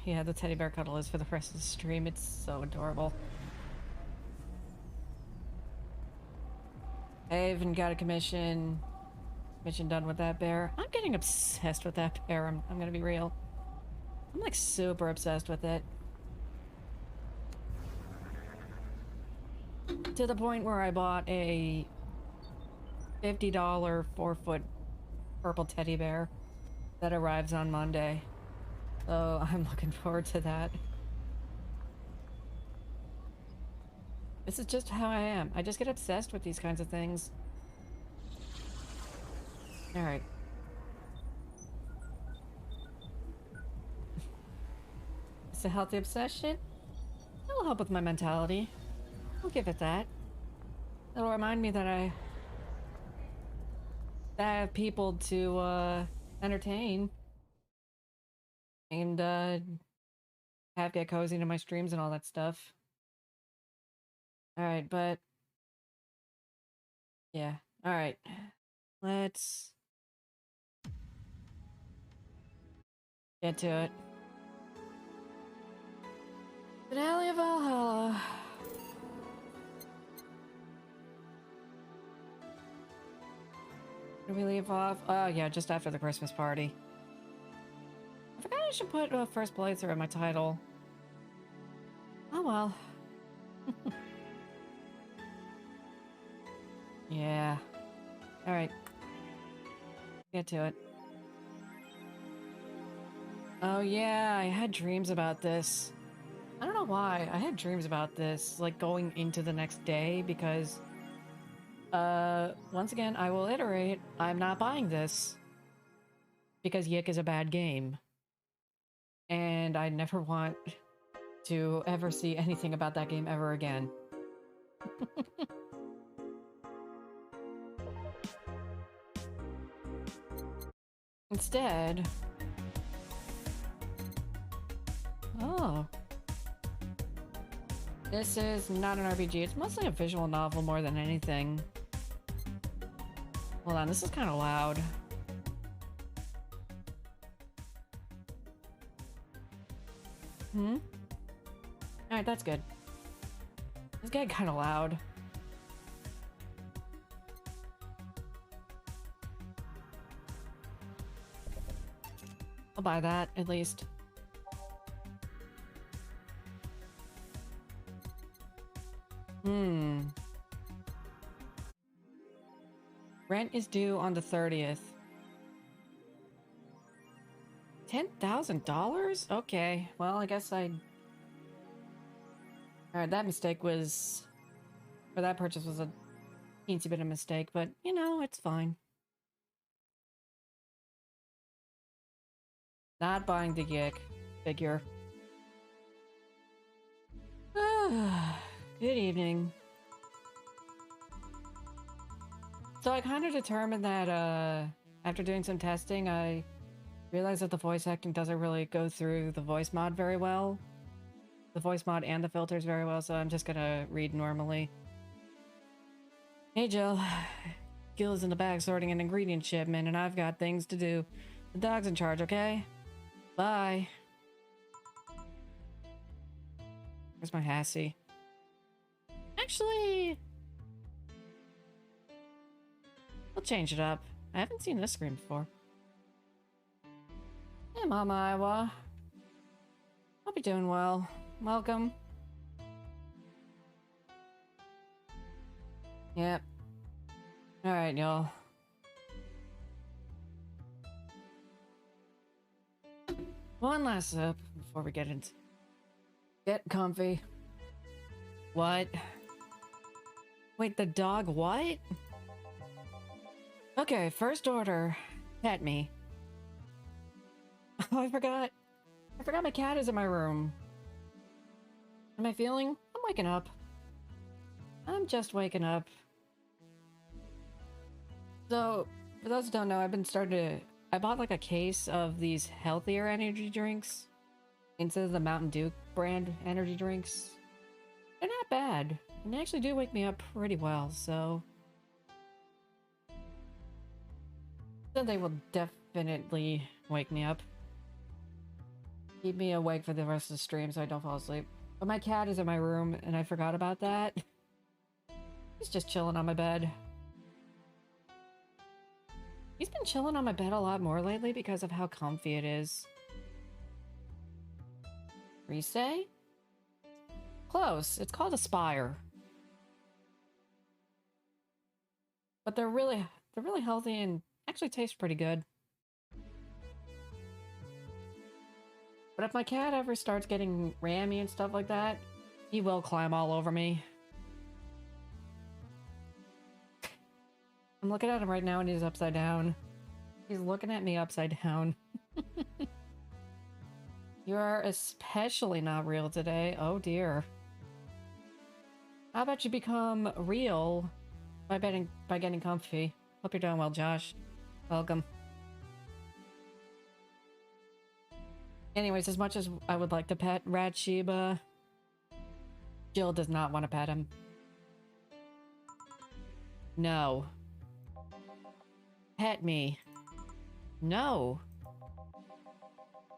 Yeah, the teddy bear cuddle is for the rest of the stream. It's so adorable. I even got a mission done with that bear. I'm getting obsessed with that bear. I'm gonna be real. I'm like super obsessed with it. To the point where I bought a $50 4-foot purple teddy bear that arrives on Monday. So I'm looking forward to that. This is just how I am. I just get obsessed with these kinds of things. Alright. It's a healthy obsession. It'll help with my mentality. I'll give it that. It'll remind me that I have people to entertain and have get cozy to my streams and all that stuff. Alright, but yeah. Alright. Let's get to it. Finale of Valhalla. Did we leave off? Oh yeah, just after the Christmas party. I forgot I should put first playthrough in my title. Oh well. Yeah. Alright. Get to it. Oh yeah, I had dreams about this. I don't know why. I had dreams about this, like going into the next day, because once again, I will iterate, I'm not buying this. Because Yick is a bad game. And I never want to ever see anything about that game ever again. Instead... Oh. This is not an RPG, it's mostly a visual novel more than anything. Hold on, this is kind of loud. Alright, that's good. It's getting kind of loud. I'll buy that, at least. Rent is due on the 30th. $10,000? Okay, well, I guess I... Alright, that mistake was... Or that purchase was a teensy bit of mistake, but, you know, it's fine. Not buying the Yick figure. Good evening. So I kind of determined that, after doing some testing, I realized that the voice acting doesn't really go through the voice mod very well. The voice mod and the filters very well, so I'm just gonna read normally. Hey Jill, Gil's in the back sorting an ingredient shipment, and I've got things to do. The dog's in charge, okay? Bye. Where's my Hassie? Actually... We'll change it up. I haven't seen this screen before. Hey, Mama Iowa. Hope you're doing well. Welcome. Yep. Alright, y'all. One last sip before we get into... Get comfy. What? Wait, the dog what? Okay, first order. Pet me. Oh, I forgot my cat is in my room. Am I feeling? I'm waking up. I'm just waking up. So, for those who don't know, I've been starting to... I bought like a case of these healthier energy drinks instead of the Mountain Dew brand energy drinks. They're not bad. And they actually do wake me up pretty well, so... So they will definitely wake me up. Keep me awake for the rest of the stream so I don't fall asleep. But my cat is in my room and I forgot about that. He's just chilling on my bed. He's been chilling on my bed a lot more lately because of how comfy it is. Resay? Close. It's called Aspire. But they're really healthy and actually taste pretty good. But if my cat ever starts getting rammy and stuff like that, he will climb all over me. I'm looking at him right now and he's upside down. He's looking at me upside down. You are especially not real today. Oh dear. How about you become real by getting comfy? Hope you're doing well, Josh. Welcome. Anyways, as much as I would like to pet Rat Shiba, Jill does not want to pet him. No. Pet me. No.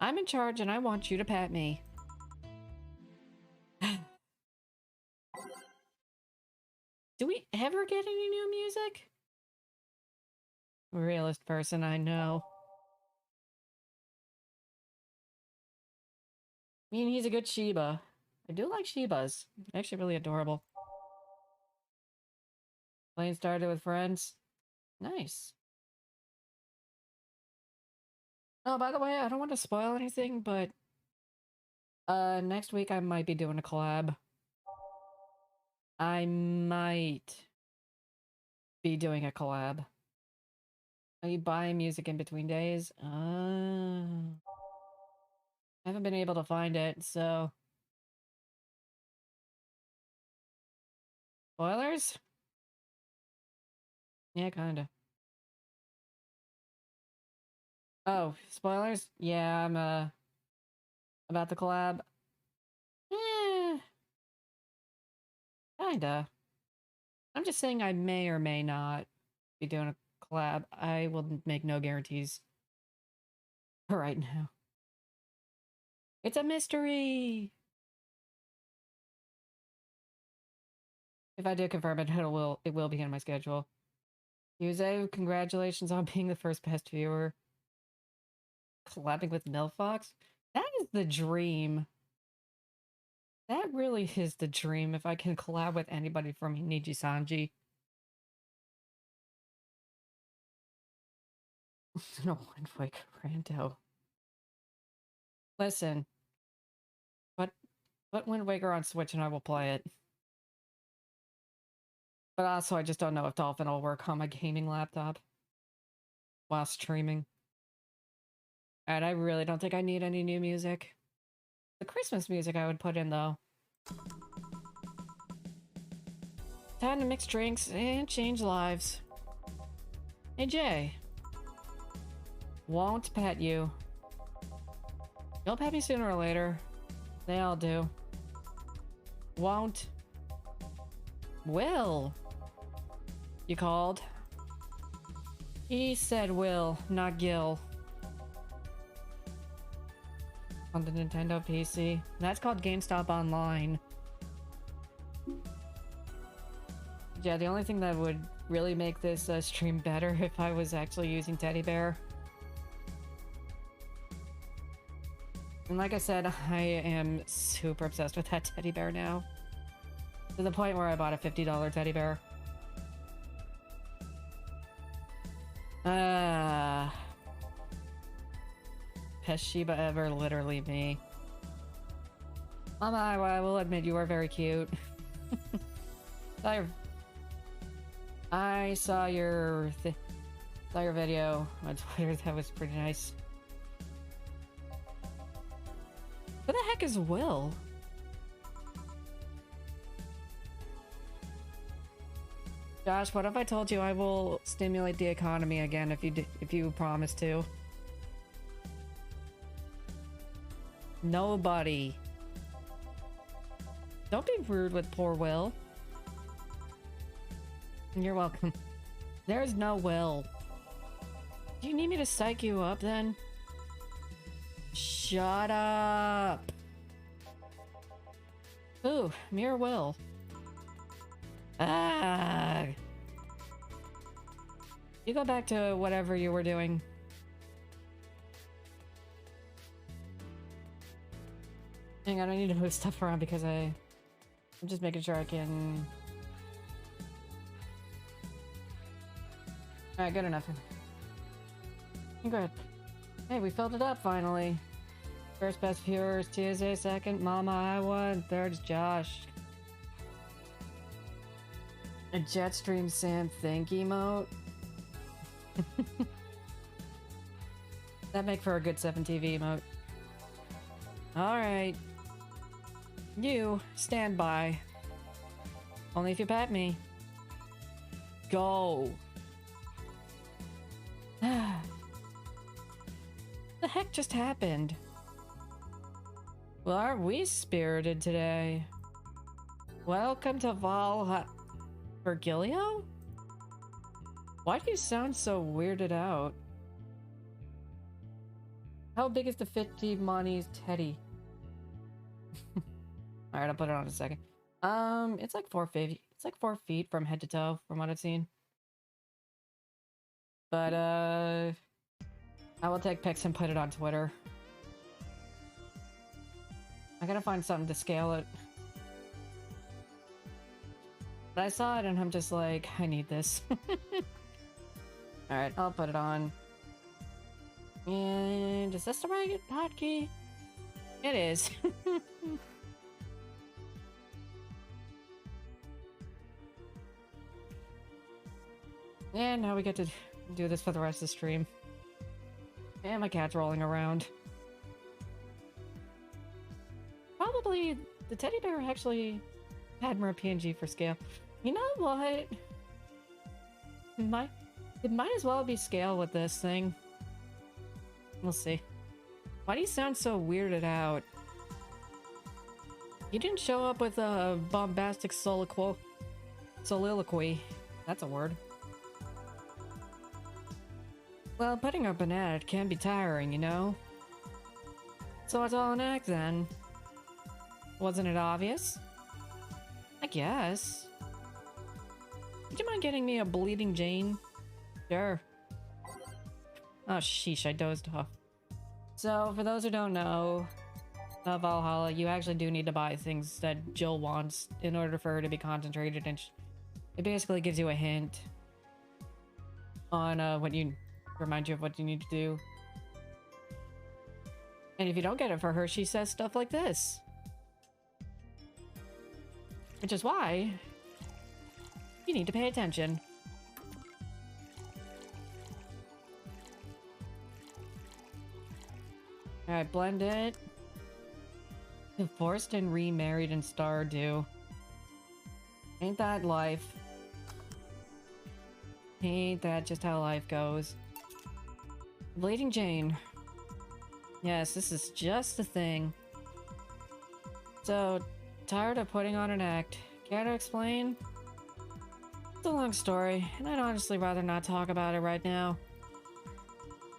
I'm in charge and I want you to pet me. Do we ever get any new music? Realist person, I know. I mean, he's a good Shiba. I do like Shibas. They're actually really adorable. Playing started with friends. Nice. Oh, by the way, I don't want to spoil anything, but next week I might be doing a collab. I might be doing a collab. Are you buying music in between days? I haven't been able to find it, so... Spoilers? Yeah, kinda. Oh, spoilers? Yeah, I'm, about the collab. Eh, kinda. I'm just saying I may or may not be doing a collab. I will make no guarantees for right now. It's a mystery! If I do confirm it, it will be in my schedule. Yuze, congratulations on being the first best viewer. Collabing with Nilfox? That is the dream. That really is the dream if I can collab with anybody from Niji Sanji. No one like Rando. Listen. Put Wind Waker on Switch and I will play it. But also I just don't know if Dolphin will work on my gaming laptop while streaming. And I really don't think I need any new music. The Christmas music I would put in though. Time to mix drinks and change lives. Hey Jay. Won't pet you. You'll pet me sooner or later. They all do. Won't. Will. You called? He said Will, not Gil. On the Nintendo PC. That's called GameStop Online. Yeah, the only thing that would really make this stream better if I was actually using Teddy Bear. And like I said, I am super obsessed with that teddy bear now. To the point where I bought a $50 teddy bear. Best Shiba ever, literally me. Mama, I will admit you are very cute. I saw your video on Twitter. That was pretty nice. Who the heck is Will? Josh, what if I told you I will stimulate the economy again if you promise to? Nobody. Don't be rude with poor Will. You're welcome. There's no Will. Do you need me to psych you up then? Shh. Shut up. Ooh, mere will. Ah. You go back to whatever you were doing. Hang on, I need to move stuff around because I'm just making sure I can... Alright, good enough. Good. Hey, we filled it up finally. First best viewers, TSA second, Mama I won, third is Josh. A Jetstream Sam think emote. That'd make for a good 7TV emote. Alright. You, stand by. Only if you pat me. Go. The heck just happened? Well, aren't we spirited today? Welcome to Valhalla. Virgilio? Why do you sound so weirded out? How big is the 50 Money's teddy? Alright, I'll put it on in a second. It's like 4 feet. It's like 4 feet from head to toe, from what I've seen. But, I will take pics and put it on Twitter. I gotta find something to scale it. But I saw it and I'm just like, I need this. Alright, I'll put it on. And is this the right hotkey? It is. And now we get to do this for the rest of the stream. And my cat's rolling around. Probably the teddy bear actually had more PNG for scale. You know what? It might as well be scale with this thing. We'll see. Why do you sound so weirded out? You didn't show up with a bombastic soliloquy. That's a word. Well, putting up an ad can be tiring, you know? So it's all an act then. Wasn't it obvious? I guess. Would you mind getting me a Bleeding Jane? Sure. Oh, sheesh, I dozed off. So, for those who don't know, Valhalla, you actually do need to buy things that Jill wants in order for her to be concentrated, and it basically gives you a hint on remind you of what you need to do. And if you don't get it for her, she says stuff like this. Which is why you need to pay attention. Alright, blend it. Divorced and remarried in Stardew. Ain't that life? Ain't that just how life goes? Bleeding Jane. Yes, this is just the thing. So, tired of putting on an act. Care to explain? It's a long story, and I'd honestly rather not talk about it right now.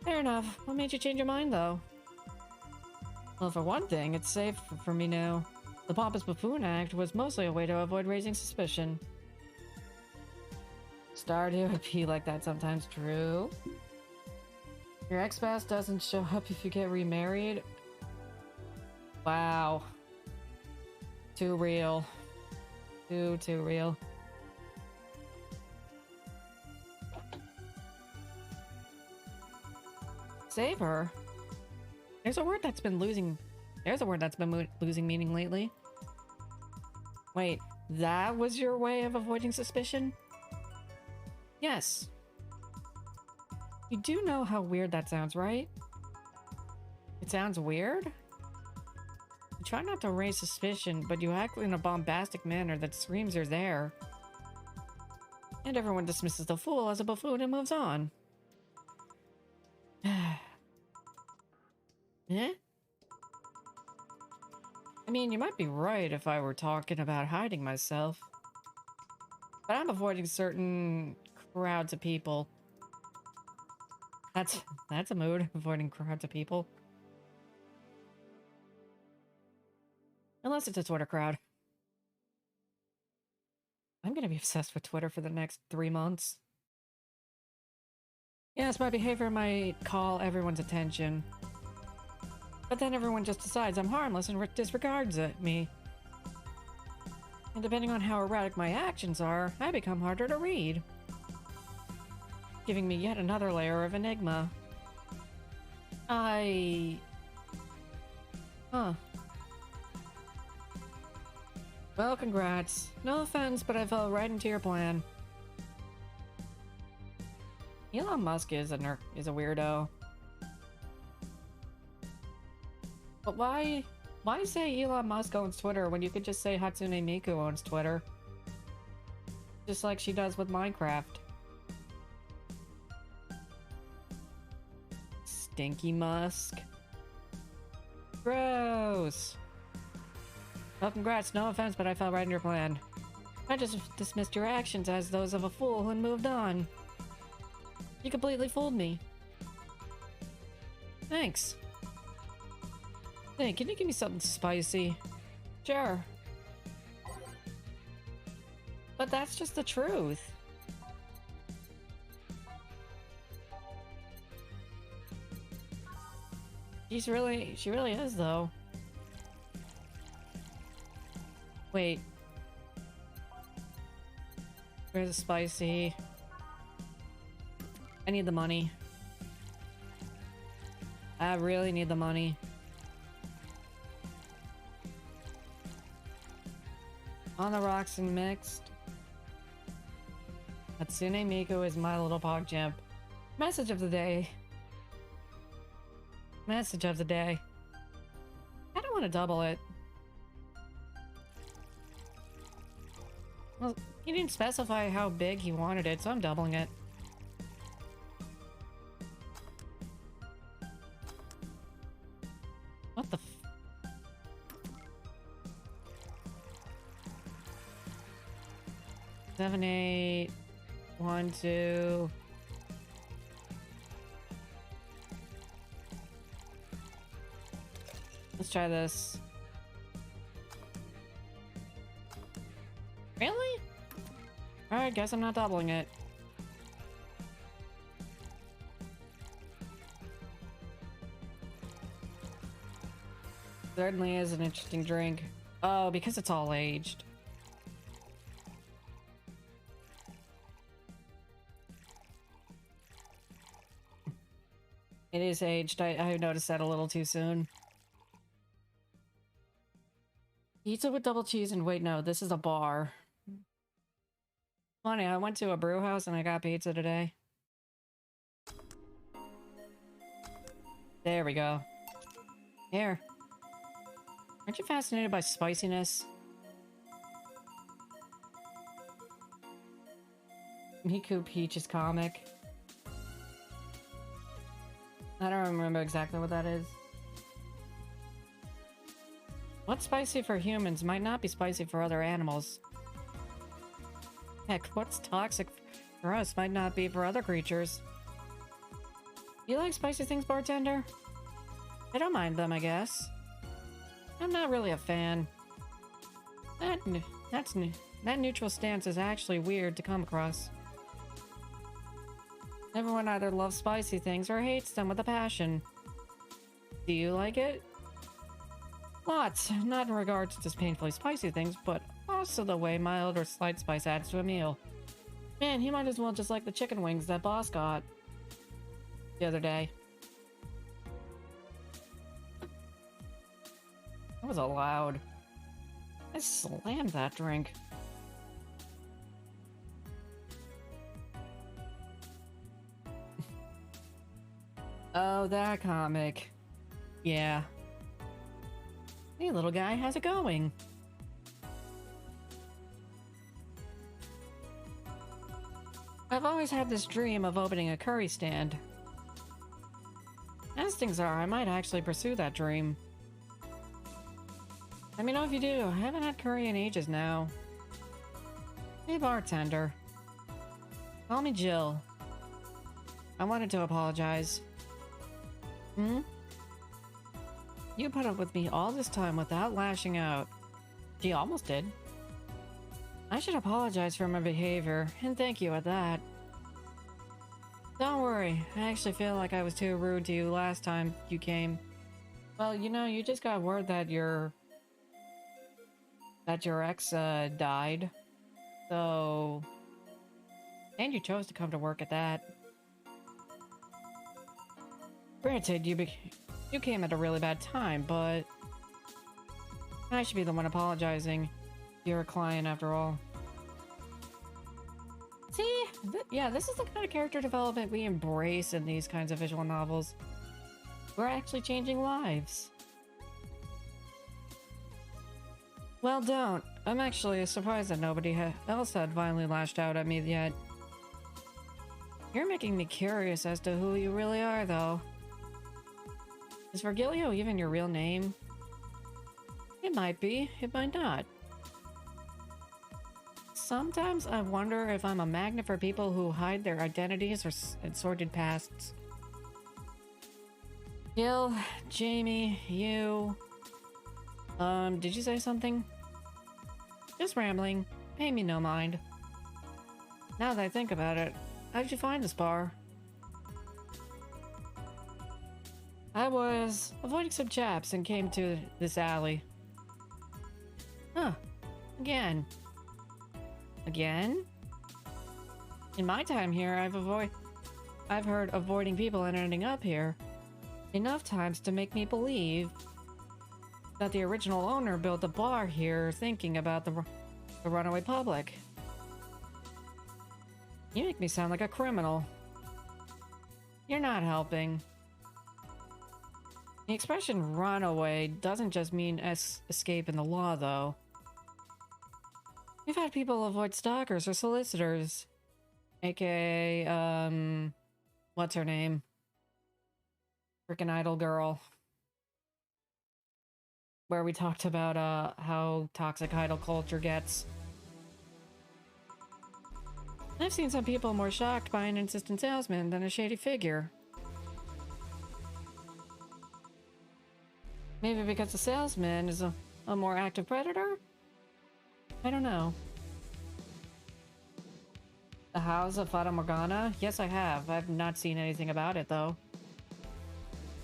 Fair enough. What made you change your mind, though? Well, for one thing, it's safe for me now. The Pompous Buffoon Act was mostly a way to avoid raising suspicion. Stardew would be like that sometimes, true. Your ex-spouse doesn't show up if you get remarried? Wow. Too real. Too real. Save her? There's a word that's been losing meaning lately. Wait, that was your way of avoiding suspicion? Yes. You do know how weird that sounds, right? It sounds weird? You try not to raise suspicion, but you act in a bombastic manner that screams you're there. And everyone dismisses the fool as a buffoon and moves on. Eh? I mean, you might be right if I were talking about hiding myself. But I'm avoiding certain crowds of people. That's a mood, avoiding crowds of people. Unless it's a Twitter crowd. I'm gonna be obsessed with Twitter for the next 3 months. Yes, my behavior might call everyone's attention. But then everyone just decides I'm harmless and disregards me. And depending on how erratic my actions are, I become harder to read. Giving me yet another layer of enigma. Huh. Well, congrats. No offense, but I fell right into your plan. Elon Musk is a weirdo. But why say Elon Musk owns Twitter when you could just say Hatsune Miku owns Twitter? Just like she does with Minecraft. Stinky Musk. Gross. Well, congrats, no offense, but I fell right in your plan. I just dismissed your actions as those of a fool and moved on. You completely fooled me. Thanks. Hey, can you give me something spicy? Sure. But that's just the truth. She really is, though. Wait. Where's the spicy? I need the money. I really need the money. On the rocks and mixed. Hatsune Miku is my little PogChamp. Message of the day. Message of the day. I don't want to double it. Well, he didn't specify how big he wanted it, so I'm doubling it. What the f— 7, 8, 1, 2. Let's try this. Really? Alright, guess I'm not doubling it. Certainly is an interesting drink. Oh, because it's all aged. It is aged. I noticed that a little too soon. Pizza with double cheese and wait, no, this is a bar. Funny, I went to a brew house and I got pizza today. There we go. Here. Aren't you fascinated by spiciness? Miku Peach's comic. I don't remember exactly what that is. What's spicy for humans might not be spicy for other animals. Heck, what's toxic for us might not be for other creatures. You like spicy things, bartender? I don't mind them, I guess. I'm not really a fan. That neutral stance is actually weird to come across. Everyone either loves spicy things or hates them with a passion. Do you like it? Lots, not in regards to just painfully spicy things, but also the way mild or slight spice adds to a meal. Man, he might as well just like the chicken wings that boss got the other day. That was loud. I slammed that drink. Oh, that comic. Yeah. Hey, little guy, how's it going? I've always had this dream of opening a curry stand. As things are, I might actually pursue that dream. Let me know if you do. I haven't had curry in ages now. Hey, bartender. Call me Jill. I wanted to apologize. Hmm? You put up with me all this time without lashing out. She almost did. I should apologize for my behavior, and thank you at that. Don't worry, I actually feel like I was too rude to you last time you came. Well, you know, you just got word that your ex died. So, and you chose to come to work at that. Granted, you came at a really bad time, but I should be the one apologizing. You're a client after all. See? Yeah, this is the kind of character development we embrace in these kinds of visual novels. We're actually changing lives. Well, don't. I'm actually surprised that nobody else had finally lashed out at me yet. You're making me curious as to who you really are, though. Is Virgilio even your real name? It might be, it might not. Sometimes I wonder if I'm a magnet for people who hide their identities and sordid pasts. Gil, Jamie, you... did you say something? Just rambling. Pay me no mind. Now that I think about it, how did you find this bar? I was avoiding some chaps and came to this alley. Huh. Again. Again? In my time here, I've heard avoiding people and ending up here enough times to make me believe that the original owner built the bar here thinking about the runaway public. You make me sound like a criminal. You're not helping. The expression runaway doesn't just mean escape in the law, though. We've had people avoid stalkers or solicitors. AKA, what's her name? Frickin' Idol Girl. Where we talked about, how toxic idol culture gets. I've seen some people more shocked by an insistent salesman than a shady figure. Maybe because the salesman is a more active predator? I don't know. The House of Fata Morgana? Yes, I have. I've not seen anything about it, though.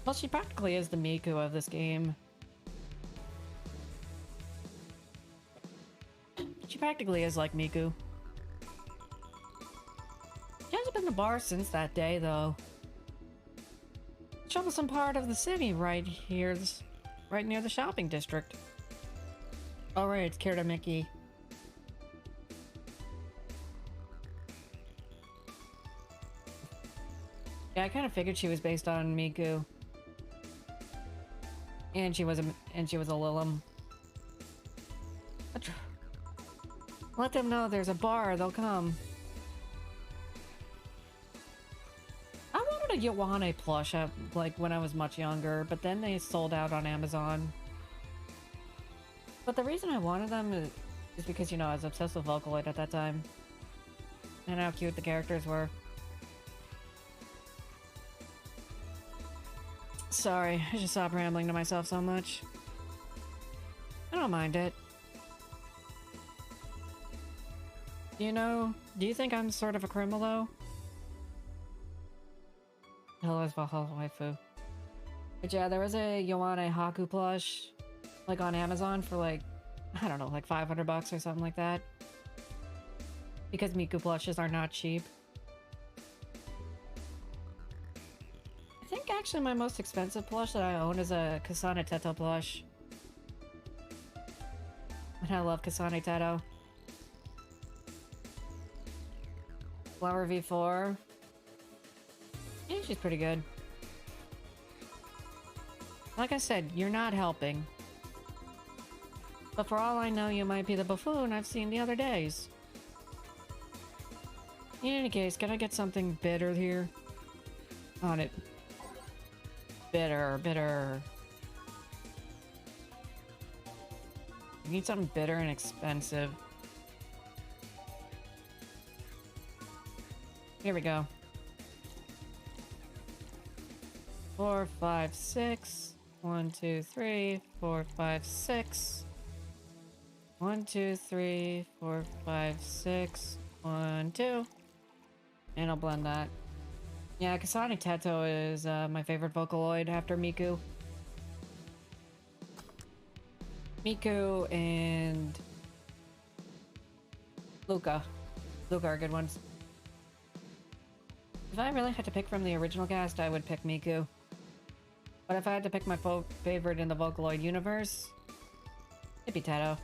Well, she practically is the Miku of this game. She practically is like Miku. She hasn't been to the bar since that day, though. Troublesome part of the city right here, right near the shopping district. Oh right, it's Kira Mickey. Yeah, I kind of figured she was based on Miku. And she was a Lilim. Let them know there's a bar, they'll come. I wanted a Yowane plush like when I was much younger, but then they sold out on Amazon. But the reason I wanted them is because, you know, I was obsessed with Vocaloid at that time. And how cute the characters were. Sorry, I should stop rambling to myself so much. I don't mind it. Do you think I'm sort of a criminal, though? Hello, Valhalla waifu. But yeah, there was a Yowane Haku plush, like on Amazon for like, I don't know, like $500 or something like that. Because Miku plushes are not cheap. I think actually my most expensive plush that I own is a Kasane Teto plush. And I love Kasane Teto. Flower V4. Yeah, she's pretty good. Like I said, you're not helping. But for all I know, you might be the buffoon I've seen the other days. In any case, can I get something bitter here? On it. Bitter, bitter. I need something bitter and expensive. Here we go. 4, 5, 6. 1, 2, 3, 4, 5, 6. 1, 2, 3, 4, 5, 6. 1, 2. And I'll blend that. Yeah, Kasane Teto is my favorite Vocaloid after Miku. Miku and Luca. Luca are good ones. If I really had to pick from the original cast, I would pick Miku. But if I had to pick my favorite in the Vocaloid universe, it'd be Teto.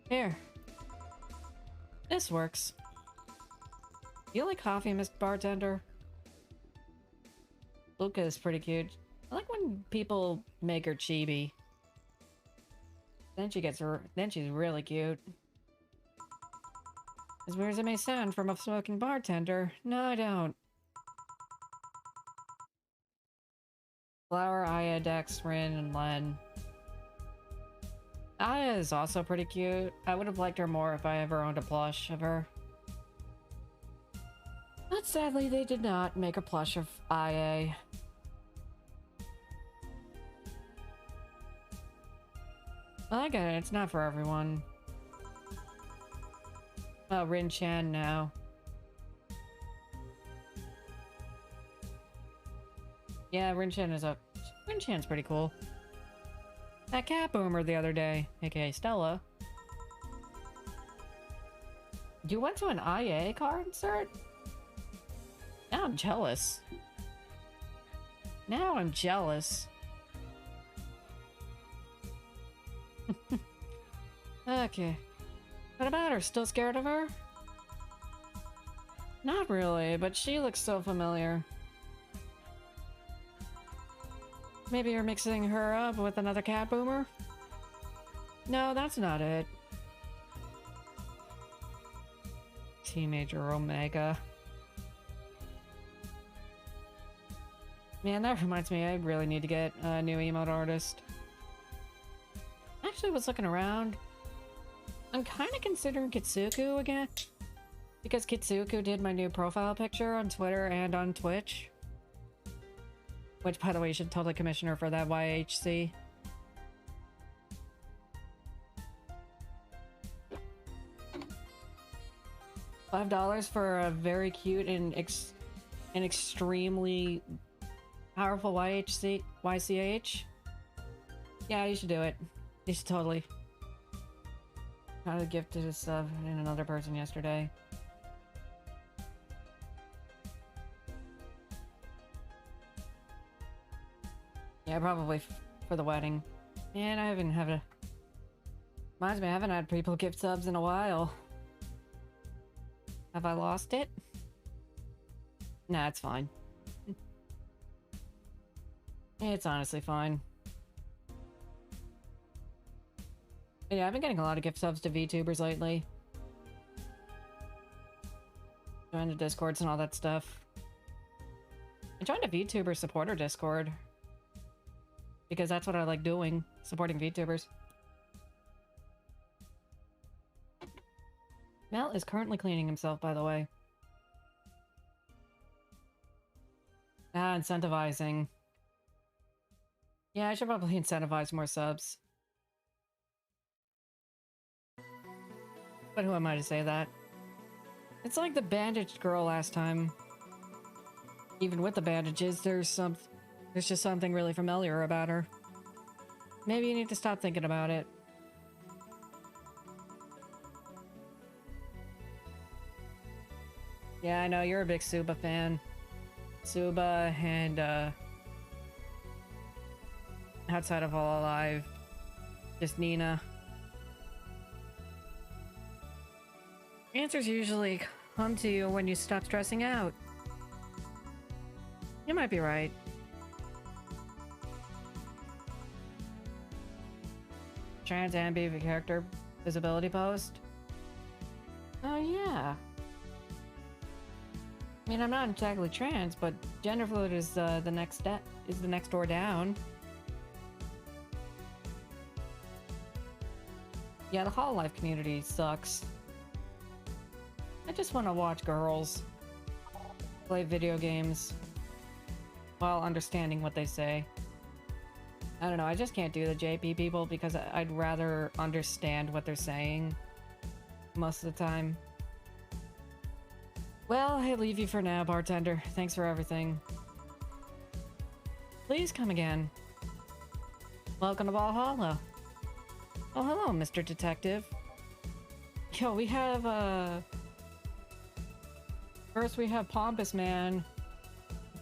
Here. This works. You like coffee, Mr. Bartender? Luca is pretty cute. I like when people make her chibi. Then she's really cute. As weird as it may sound from a smoking bartender, no I don't. Flower, Aya, Dex, Rin, and Len. Aya is also pretty cute. I would have liked her more if I ever owned a plush of her. But sadly, they did not make a plush of Aya. Well, I get it. It's not for everyone. Oh, Rin Chan now. Yeah, Rin Chan's pretty cool. That cat boomer the other day, aka Stella. You went to an IA concert? Now I'm jealous. Now I'm jealous. Okay. What about her? Still scared of her? Not really, but she looks so familiar. Maybe you're mixing her up with another cat boomer? No, that's not it. Teenager Omega. Man, that reminds me, I really need to get a new emote artist. I actually was looking around. I'm kind of considering Kitsuku again. Because Kitsuku did my new profile picture on Twitter and on Twitch. Which, by the way, you should totally commission her for that YHC. $5 for a very cute and extremely powerful YCH. Yeah, you should do it. You should totally. I gifted a sub and another person yesterday. Yeah, probably for the wedding. Man, I haven't had a... Reminds me, I haven't had people gift subs in a while. Have I lost it? Nah, it's fine. It's honestly fine. Yeah, I've been getting a lot of gift subs to VTubers lately. Join the Discords and all that stuff. I joined a VTuber supporter Discord. Because that's what I like doing, supporting VTubers. Mel is currently cleaning himself, by the way. Ah, incentivizing. Yeah, I should probably incentivize more subs. But who am I to say that? It's like the bandaged girl last time. Even with the bandages, there's just something really familiar about her. Maybe you need to stop thinking about it. Yeah, I know, you're a big Suba fan. Suba and, outside of All Alive, just Nina. Answers usually come to you when you stop stressing out. You might be right. Trans ambient character visibility post? Oh yeah. I mean, I'm not exactly trans, but gender fluid is the next step, is the next door down. Yeah, the Hololive community sucks. I just want to watch girls play video games while understanding what they say. I don't know, I just can't do the JP people because I'd rather understand what they're saying most of the time. Well, I leave you for now, bartender. Thanks for everything. Please come again. Welcome to Valhalla. Oh, hello, Mr. Detective. Yo, we have, first we have Pompous Man,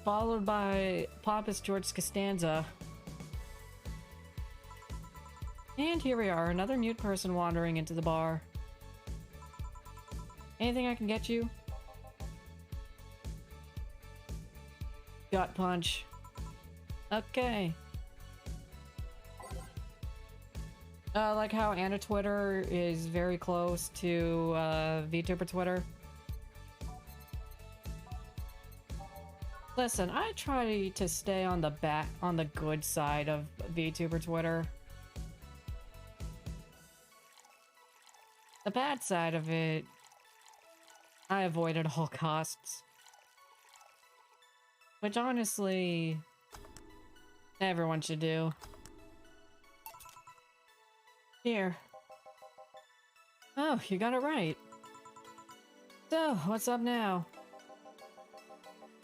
followed by Pompous George Costanza. And here we are, another mute person wandering into the bar. Anything I can get you? Gut punch. Okay. Like how Anna Twitter is very close to VTuber Twitter. Listen, I try to stay on the good side of VTuber Twitter. The bad side of it, I avoid at all costs. Which honestly, everyone should do. Here. Oh, you got it right. So, what's up now?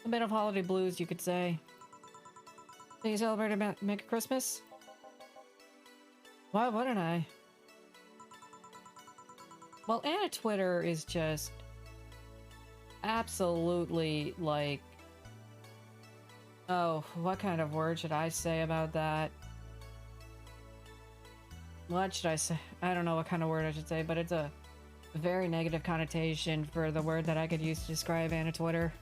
A bit of holiday blues, you could say. So you celebrated Make Christmas? Why wouldn't I? Well, Anna Twitter is just absolutely like... Oh, what kind of word should I say about that? What should I say? I don't know what kind of word I should say, but it's a very negative connotation for the word that I could use to describe Anna Twitter.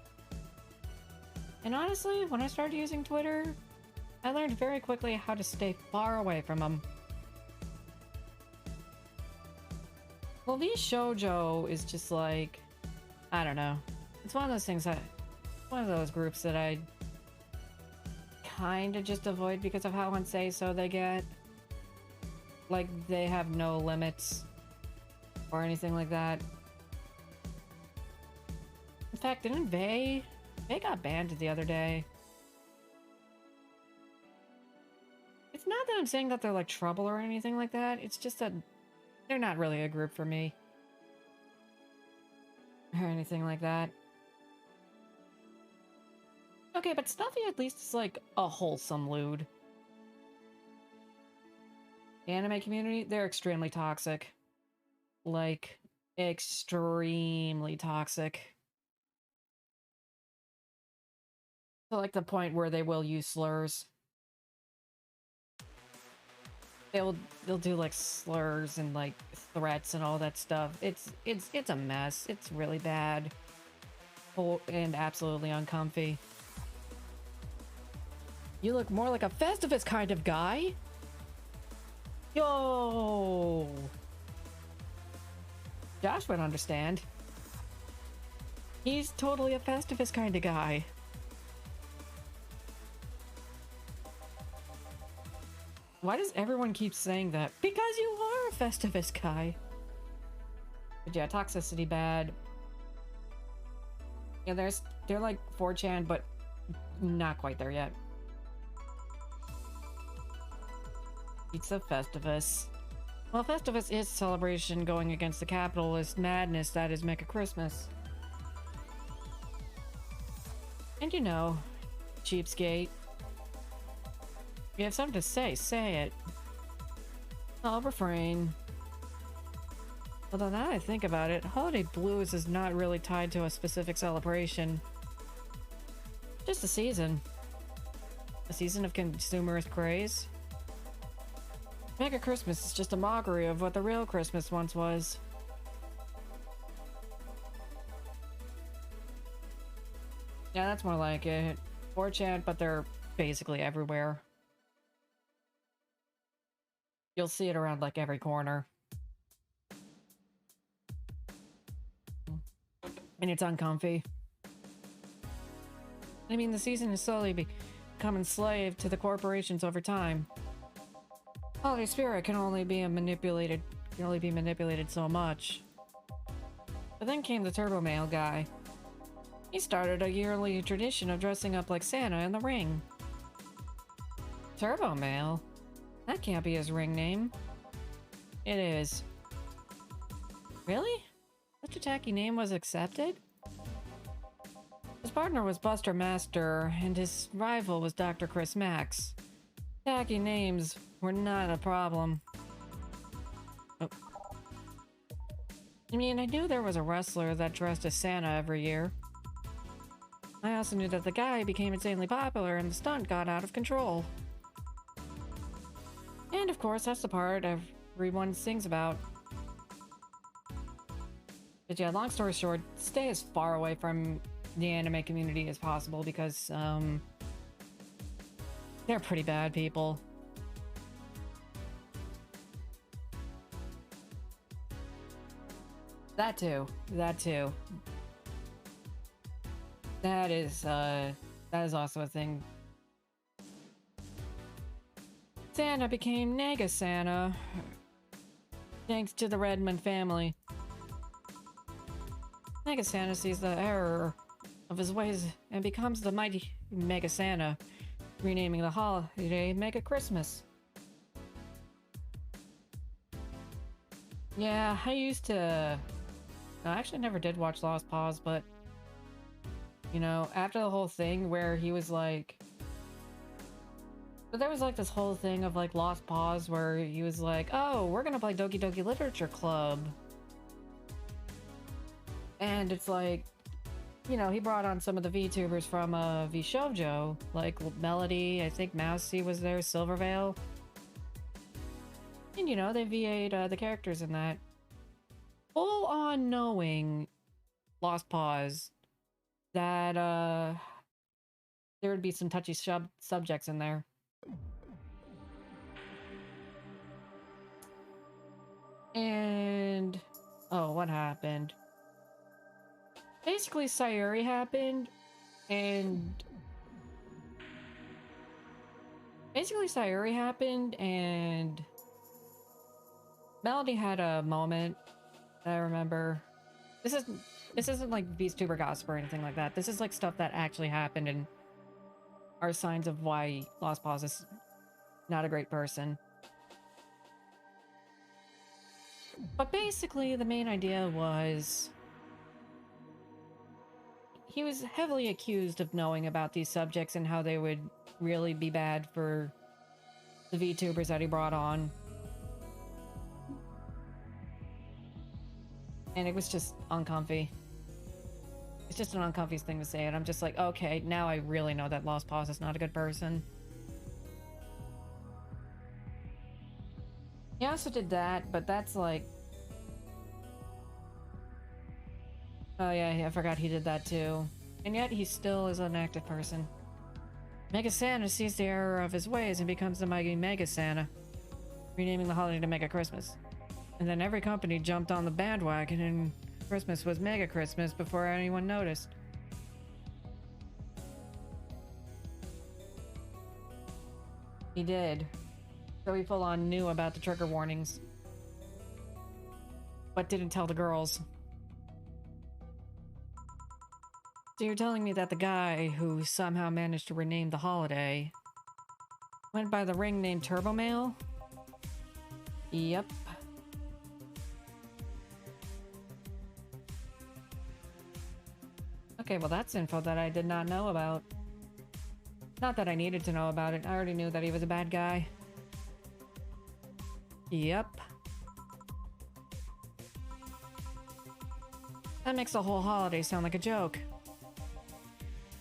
And honestly, when I started using Twitter, I learned very quickly how to stay far away from them. Well, V Shoujo is just like, I don't know. It's one of those things one of those groups that I kind of just avoid because of how unsay-so they get. Like, they have no limits or anything like that. In fact, didn't they got banned the other day. It's not that I'm saying that they're like trouble or anything like that. It's just that they're not really a group for me. Or anything like that. Okay, but Snuffy at least is like a wholesome lewd. The anime community, they're extremely toxic. Like, extremely toxic. To like the point where they will use slurs. They'll do like slurs and like threats and all that stuff. It's a mess. It's really bad. And absolutely uncomfy. You look more like a Festivus kind of guy. Yo! Josh would understand. He's totally a Festivus kind of guy. Why does everyone keep saying that? Because you are a Festivus guy. But yeah, toxicity bad. Yeah, they're like 4chan, but not quite there yet. Pizza Festivus. Well, Festivus is celebration going against the capitalist madness that is Mecha Christmas. And you know, cheapskate. If you have something to say, say it. I'll refrain. Although now that I think about it, Holiday Blues is not really tied to a specific celebration. Just a season. A season of consumerist craze. Mega Christmas is just a mockery of what the real Christmas once was. Yeah, that's more like it. 4chan, but they're basically everywhere. You'll see it around like every corner. And it's uncomfy. I mean, the season is slowly becoming slave to the corporations over time. Holiday spirit can only be manipulated so much. But then came the Turbo Male guy. He started a yearly tradition of dressing up like Santa in the ring. Turbo Male? That can't be his ring name. It is. Really? Such a tacky name was accepted? His partner was Buster Master, and his rival was Dr. Chris Max. Tacky names were not a problem. Oh. I mean, I knew there was a wrestler that dressed as Santa every year. I also knew that the guy became insanely popular and the stunt got out of control. And of course, that's the part everyone sings about. But yeah, long story short, stay as far away from the anime community as possible because, they're pretty bad people. That too. That too. That is also a thing. Santa became Nega Santa, thanks to the Redmond family. Mega Santa sees the error of his ways and becomes the mighty Mega Santa, renaming the holiday Mega Christmas. Yeah, I used to... I actually never did watch Lost Pause, but... You know, after the whole thing where he was like... But there was like this whole thing of like Lost Pause where he was like, oh, we're gonna play Doki Doki Literature Club. And it's like, you know, he brought on some of the VTubers from VShoujo, like Melody, I think Mousy was there, Silvervale. And you know, they VA'd the characters in that. Full on knowing Lost Pause that there would be some touchy subjects in there. And oh, what happened? Basically, Sayuri happened, and Melody had a moment that I remember. This isn't like VTuber gossip or anything like that. This is like stuff that actually happened and are signs of why Lost Pause is not a great person. But basically, the main idea was he was heavily accused of knowing about these subjects and how they would really be bad for the VTubers that he brought on. And it was just uncomfy. It's just an uncomfy thing to say, and I'm just like, okay, now I really know that Lost Pause is not a good person. He also did that, but that's like... Oh yeah, I forgot he did that too. And yet he still is an active person. Mega Santa sees the error of his ways and becomes the mighty Mega Santa, renaming the holiday to Mega Christmas. And then every company jumped on the bandwagon and Christmas was Mega Christmas before anyone noticed. He did. So he full on knew about the trigger warnings. But didn't tell the girls. So you're telling me that the guy who somehow managed to rename the holiday went by the ring name Turbo Male? Yep. Okay, well that's info that I did not know about. Not that I needed to know about it, I already knew that he was a bad guy. Yep. That makes the whole holiday sound like a joke.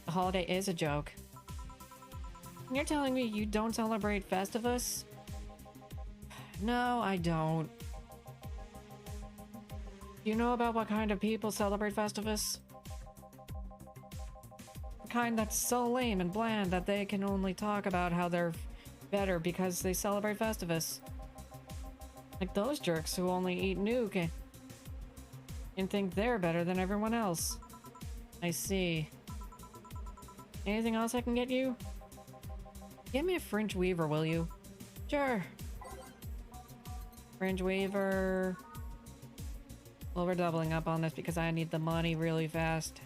The holiday is a joke. And you're telling me you don't celebrate Festivus? No, I don't. You know about what kind of people celebrate Festivus? The kind that's so lame and bland that they can only talk about how they're better because they celebrate Festivus. Like those jerks who only eat Nuke and think they're better than everyone else. I see. Anything else I can get you? Get me a Fringe Weaver, will you? Sure. Fringe Weaver. Well, we're doubling up on this because I need the money really fast.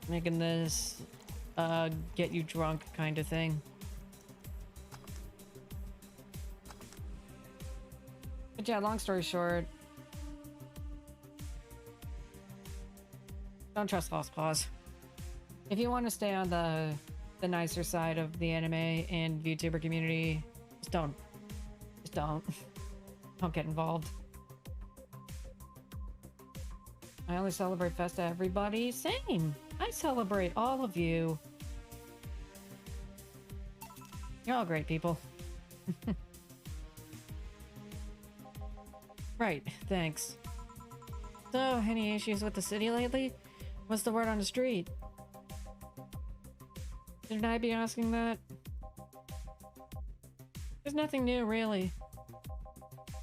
Making this get you drunk kind of thing. But yeah, long story short, don't trust false claws. If you want to stay on the nicer side of the anime and VTuber community, just don't. Just don't. Don't get involved. I only celebrate Festa everybody. Same. I celebrate all of you. You're all great people. Right, thanks. So, any issues with the city lately? What's the word on the street? Shouldn't I be asking that? There's nothing new, really.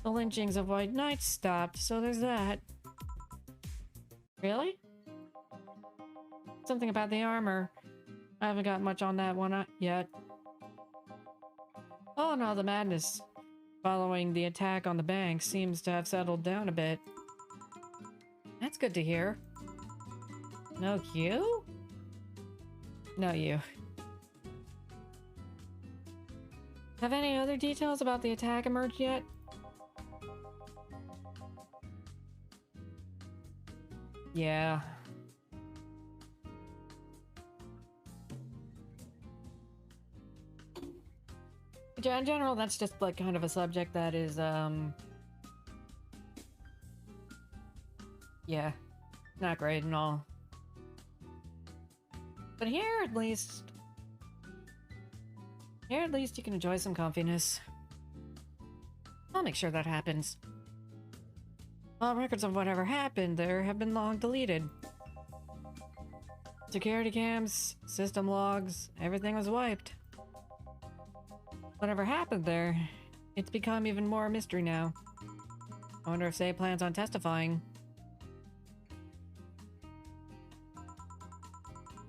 The lynchings of White Knights stopped, so there's that. Really? Something about the armor. I haven't got much on that one yet. Oh no, the madness following the attack on the bank seems to have settled down a bit. That's good to hear. No you? No you. Have any other details about the attack emerged yet? Yeah. In general, that's just like kind of a subject that is, yeah, not great and all. But here at least you can enjoy some comfiness. I'll make sure that happens. All records of whatever happened there have been long deleted. Security cams, system logs, everything was wiped. Whatever happened there, it's become even more a mystery now. I wonder if Say plans on testifying.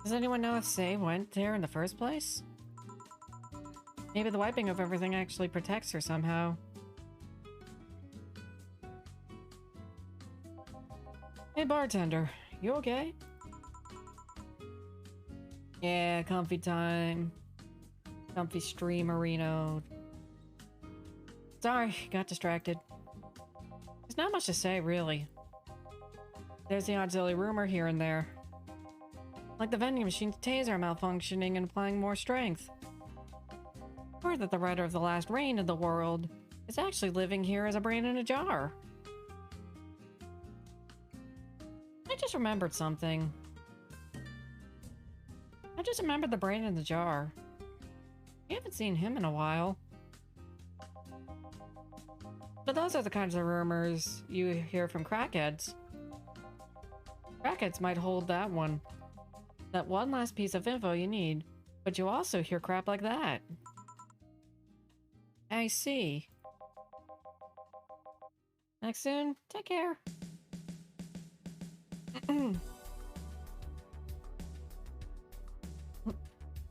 Does anyone know if Say went there in the first place? Maybe the wiping of everything actually protects her somehow. Hey bartender, you okay? Yeah, comfy time. Comfy streamerino. Sorry, got distracted. There's not much to say, really. There's the odd silly rumor here and there. Like the vending machine's taser malfunctioning and applying more strength. Or that the writer of The Last Reign of the World is actually living here as a brain in a jar. I just remembered something. I just remembered the brain in the jar. We haven't seen him in a while. But those are the kinds of rumors you hear from crackheads. Crackheads might hold that one last piece of info you need, but you also hear crap like that. I see. Next soon, take care.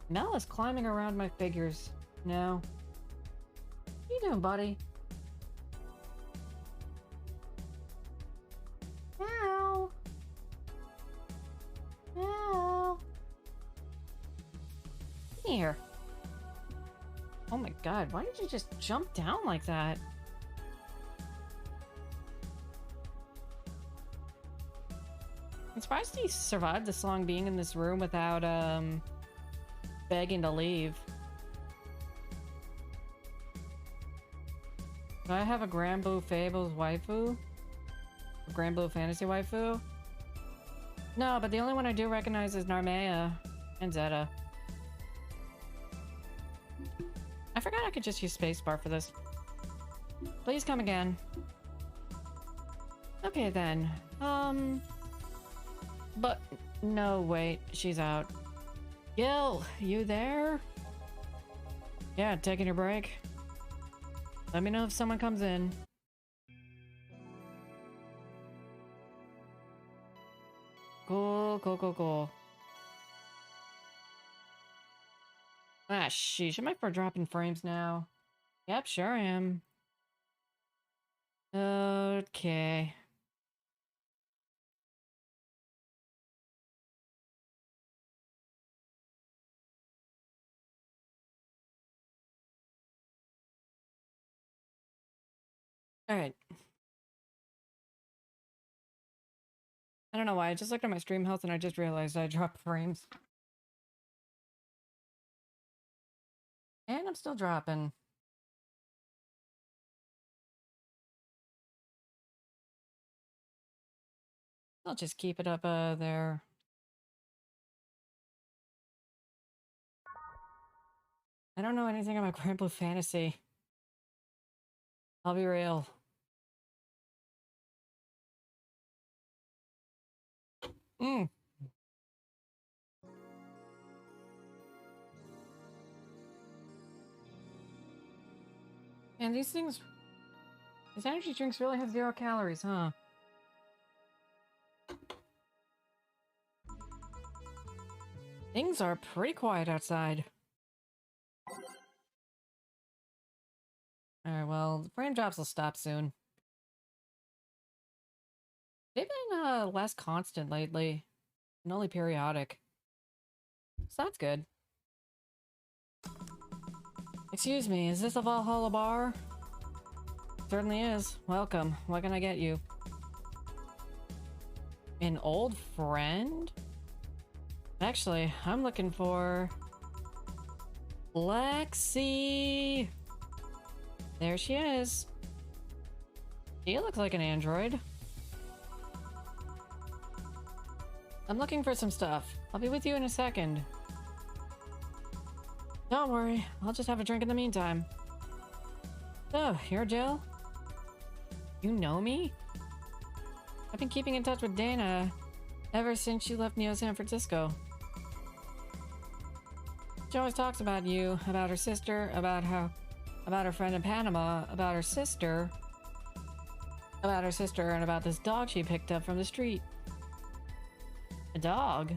Mel is climbing around my figures now. What you doing, buddy? Meow. Meow. Come here. Oh my god, why did you just jump down like that? I'm surprised he survived this long being in this room without, begging to leave. Do I have a Granblue Fables waifu? A Granblue Fantasy waifu? No, but the only one I do recognize is Narmea and Zeta. I forgot I could just use spacebar for this. Please come again. Okay then. But no, wait, she's out. Gil, you there? Yeah, taking your break. Let me know if someone comes in. Cool, cool, cool, cool. Ah, sheesh, am I for dropping frames now? Yep, sure am. Okay. Alright. I don't know why, I just looked at my stream health and I just realized I dropped frames. And I'm still dropping. I'll just keep it up there. I don't know anything about Grand Blue Fantasy. I'll be real. Mm. And these things... These energy drinks really have 0 calories, huh? Things are pretty quiet outside. Alright, well, the frame drops will stop soon. They've been less constant lately, and only periodic. So that's good. Excuse me, is this a Valhalla bar? Certainly is. Welcome. What can I get you? An old friend? Actually, I'm looking for... Lexi! There she is. She looks like an android. I'm looking for some stuff. I'll be with you in a second. Don't worry, I'll just have a drink in the meantime. So, you're Jill? You know me? I've been keeping in touch with Dana ever since she left Neo San Francisco. She always talks about you, about her sister, about her friend in Panama, about her sister, and about this dog she picked up from the street. A dog?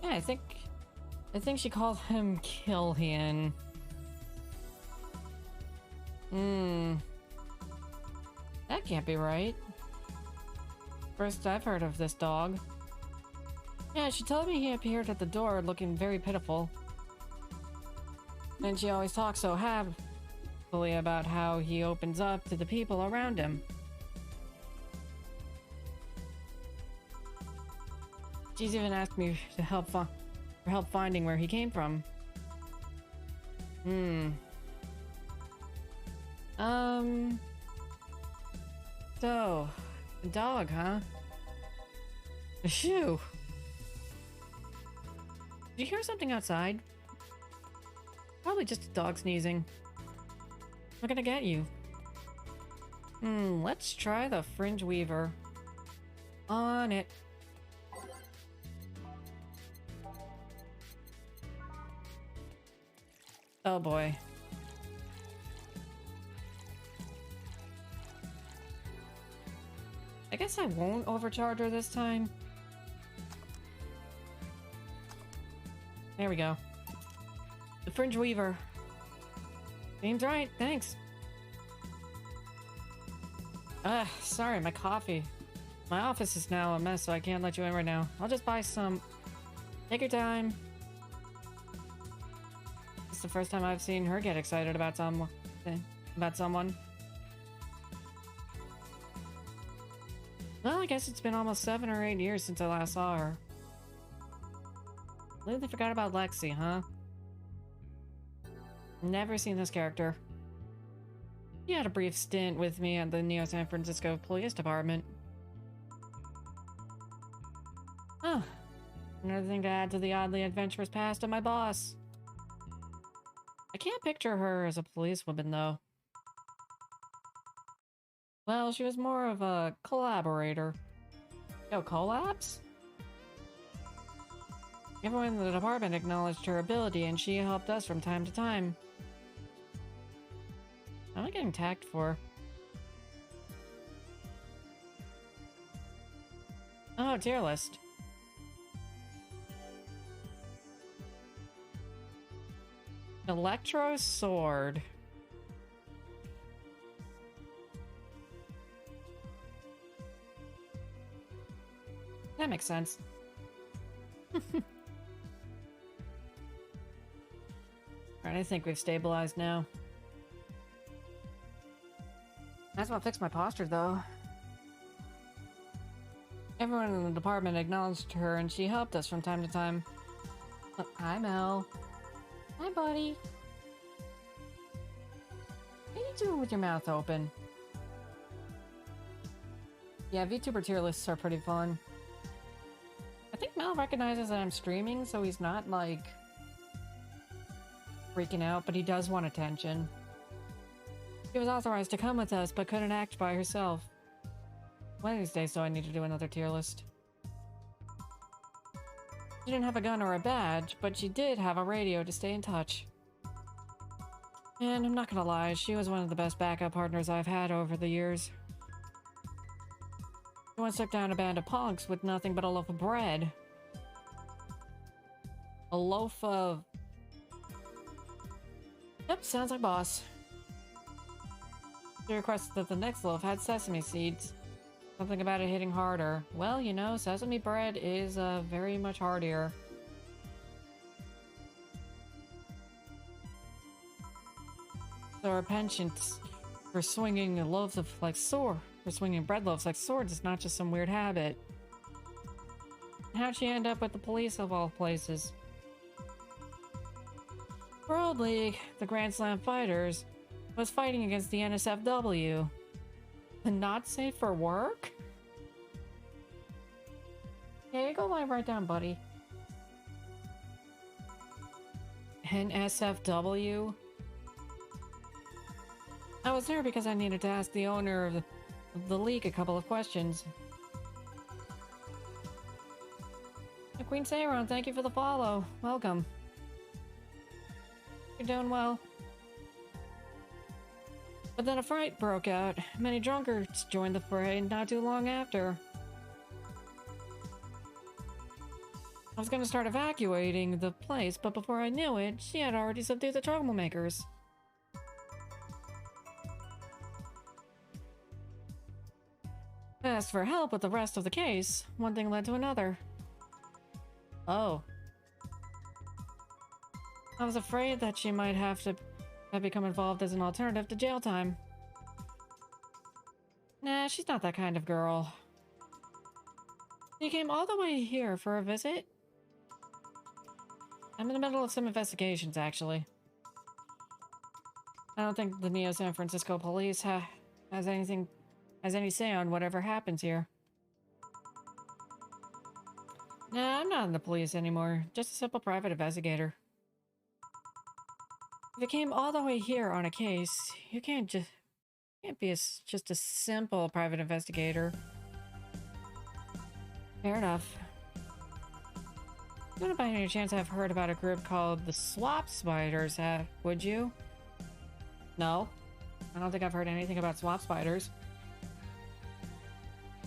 Yeah, I think she called him Killian. That can't be right. First I've heard of this dog. Yeah, she told me he appeared at the door looking very pitiful. And she always talks so happily about how he opens up to the people around him. She's even asked me to help finding where he came from. So, a dog, huh? Phew. Did you hear something outside? Probably just a dog sneezing. What can I get you? Let's try the Fringe Weaver. On it. Oh boy. I guess I won't overcharge her this time. There we go. The Fringe Weaver. Seems right, thanks. Sorry, my coffee. My office is now a mess, so I can't let you in right now. I'll just buy some. Take your time. It's the first time I've seen her get excited about someone. Well, I guess it's been almost 7 or 8 years since I last saw her. Completely forgot about Lexi, huh? Never seen this character. He had a brief stint with me at the Neo San Francisco Police Department. Oh, another thing to add to the oddly adventurous past of my boss. I can't picture her as a policewoman, though. Well, she was more of a collaborator. Yo, collabs? Everyone in the department acknowledged her ability, and she helped us from time to time. What am I getting tagged for? Oh, tier list. Electro Sword. That makes sense. Alright, I think we've stabilized now. That's what fixed my posture, though. Everyone in the department acknowledged her, and she helped us from time to time. Oh, hi, Mel. Hi, buddy. What are you doing with your mouth open? Yeah, VTuber tier lists are pretty fun. I think Mel recognizes that I'm streaming, so he's not, like, freaking out, but he does want attention. She was authorized to come with us, but couldn't act by herself. One of these days, so I need to do another tier list. She didn't have a gun or a badge, but she did have a radio to stay in touch. And I'm not gonna lie, she was one of the best backup partners I've had over the years. She once took down a band of punks with nothing but a loaf of bread. A loaf of... Yep, sounds like boss. She requested that the next loaf had sesame seeds. Something about it hitting harder. Well, you know, sesame bread is very much heartier. So her penchant for swinging loaves of like sword, for swinging bread loaves like swords is not just some weird habit. How'd she end up with the police of all places? World League, the Grand Slam fighters, was fighting against the NSFW. And not safe for work? Yeah, go lie right down, buddy. NSFW? I was there because I needed to ask the owner of the league a couple of questions. Queen Sayron, thank you for the follow. Welcome. You're doing well. But then a fight broke out. Many drunkards joined the fray not too long after. I was gonna start evacuating the place, but before I knew it, she had already subdued the troublemakers. I asked for help with the rest of the case. One thing led to another. Oh. I was afraid that she might have become involved as an alternative to jail time. Nah, she's not that kind of girl. She came all the way here for a visit? I'm in the middle of some investigations, actually. I don't think the Neo San Francisco police has any say on whatever happens here. Nah, I'm not in the police anymore. Just a simple private investigator. If you came all the way here on a case, you can't be just a simple private investigator. Fair enough. You wouldn't by any chance have heard about a group called the Swap Spiders, would you? No. I don't think I've heard anything about Swap Spiders.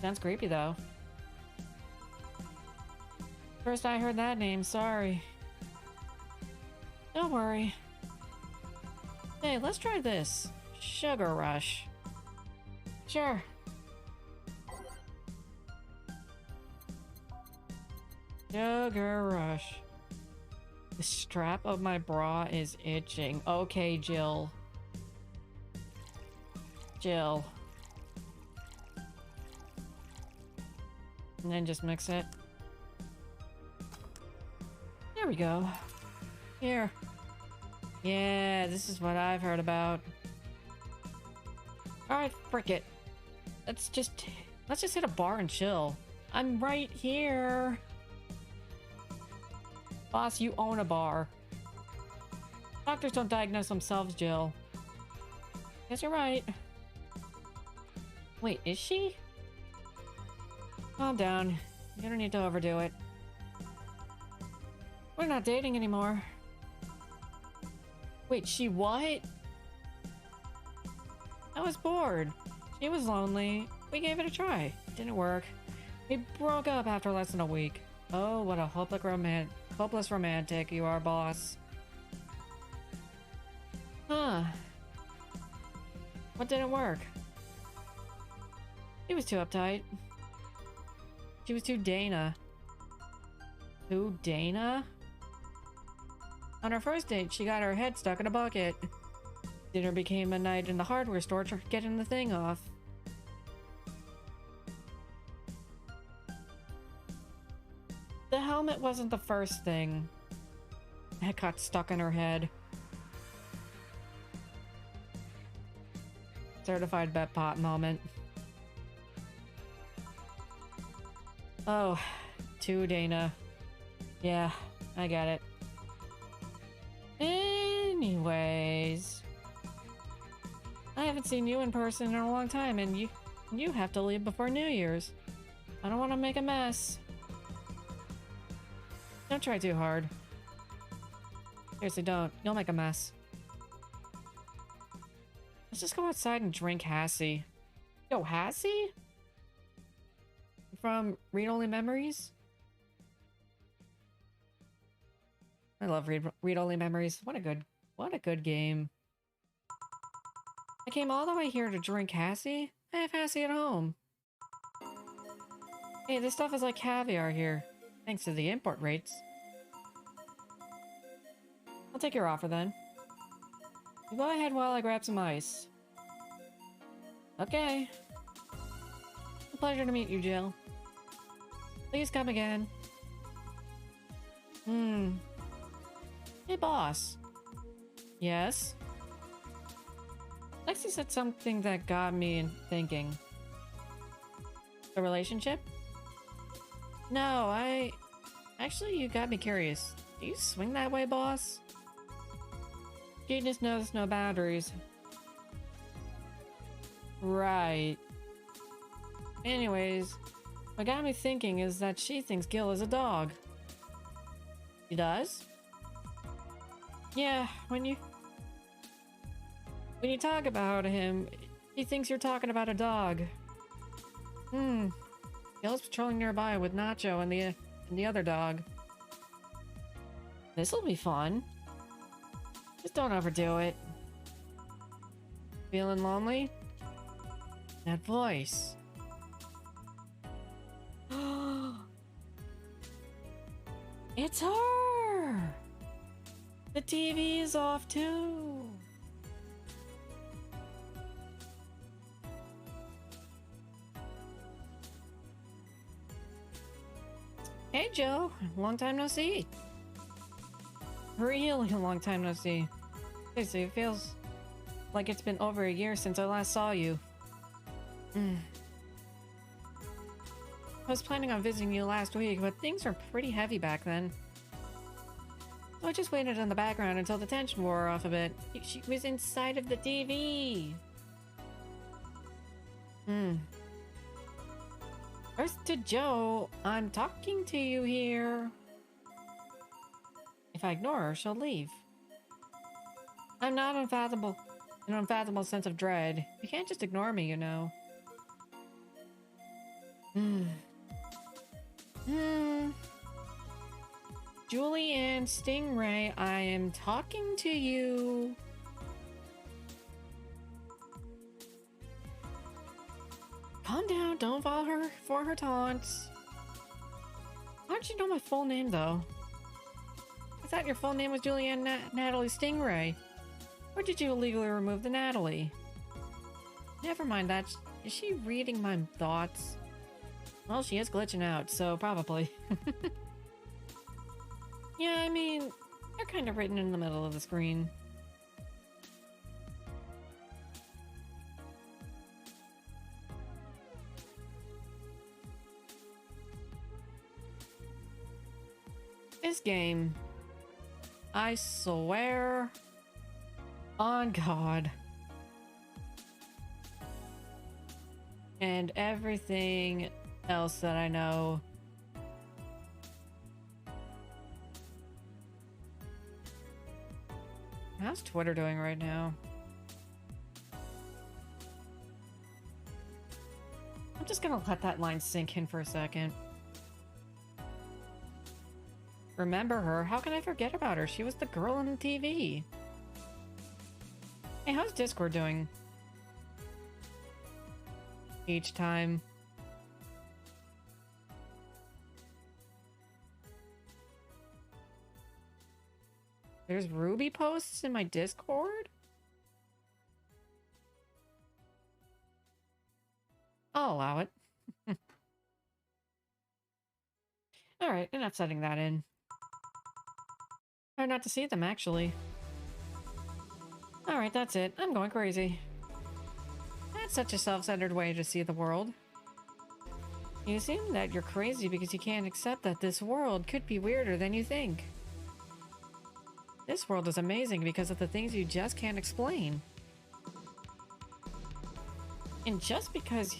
Sounds creepy, though. First I heard that name, sorry. Don't worry. Hey, let's try this. Sugar Rush. Sure. Sugar Rush. The strap of my bra is itching. Okay, Jill. Jill. And then just mix it. There we go. Here. Yeah, this is what I've heard about. Alright, frick it. Let's just hit a bar and chill. I'm right here. Boss, you own a bar. Doctors don't diagnose themselves, Jill. Guess you're right. Wait, is she? Calm down. You don't need to overdo it. We're not dating anymore. Wait, she what? I was bored. She was lonely. We gave it a try. Didn't work. We broke up after less than a week. Oh, what a hopeless romantic you are, boss. Huh. What didn't work? She was too uptight. She was too Dana. Who, Dana? On our first date, she got her head stuck in a bucket. Dinner became a night in the hardware store getting the thing off. helmet wasn't the first thing that got stuck in her head. Certified bet pot moment. Oh, to Dana. Yeah, I get it. Anyways, I haven't seen you in person in a long time, and you have to leave before New Year's. I don't want to make a mess. Don't try too hard. Seriously, don't. You'll make a mess. Let's just go outside and drink Hassie. Yo, Hassie? From Read Only Memories? I love Read Only Memories. What a good game. I came all the way here to drink Hassie. I have Hassie at home. Hey, this stuff is like caviar here, thanks to the import rates. I'll take your offer then. You go ahead while I grab some ice. Okay. A pleasure to meet you, Jill. Please come again. Hey, boss. Yes? Lexi said something that got me thinking. The relationship? No, Actually, you got me curious. Do you swing that way, boss? Genius knows no boundaries. Right. Anyways, what got me thinking is that she thinks Gil is a dog. She does? Yeah, when you talk about him, he thinks you're talking about a dog. Gil's patrolling nearby with Nacho and the other dog. This'll be fun. Just don't overdo it. Feeling lonely? That voice. It's her! The TV is off too. Hey Joe, long time no see. Really long time no see. Seriously, it feels like it's been over a year since I last saw you. I was planning on visiting you last week, but things were pretty heavy back then. So I just waited in the background until the tension wore off a bit. She was inside of the TV. First to Joe, I'm talking to you here. If I ignore her, she'll leave. I'm not unfathomable. An unfathomable sense of dread. You can't just ignore me, you know. Julie and Stingray, I am talking to you. Calm down, don't fall her for her taunts. How'd you know my full name, though? I thought your full name was Julianne Natalie Stingray. Or did you illegally remove the Natalie? Never mind that. Is she reading my thoughts? Well, she is glitching out, so probably. Yeah, I mean, they're kind of written in the middle of the screen. This game, I swear on God and everything else that I know, how's Twitter doing right now? I'm just gonna let that line sink in for a second. Remember her? How can I forget about her? She was the girl on the TV. Hey, how's Discord doing? Each time. There's Ruby posts in my Discord? I'll allow it. Alright, enough setting that in. Hard not to see them, actually. Alright, that's it. I'm going crazy. That's such a self-centered way to see the world. You assume that you're crazy because you can't accept that this world could be weirder than you think. This world is amazing because of the things you just can't explain. And just because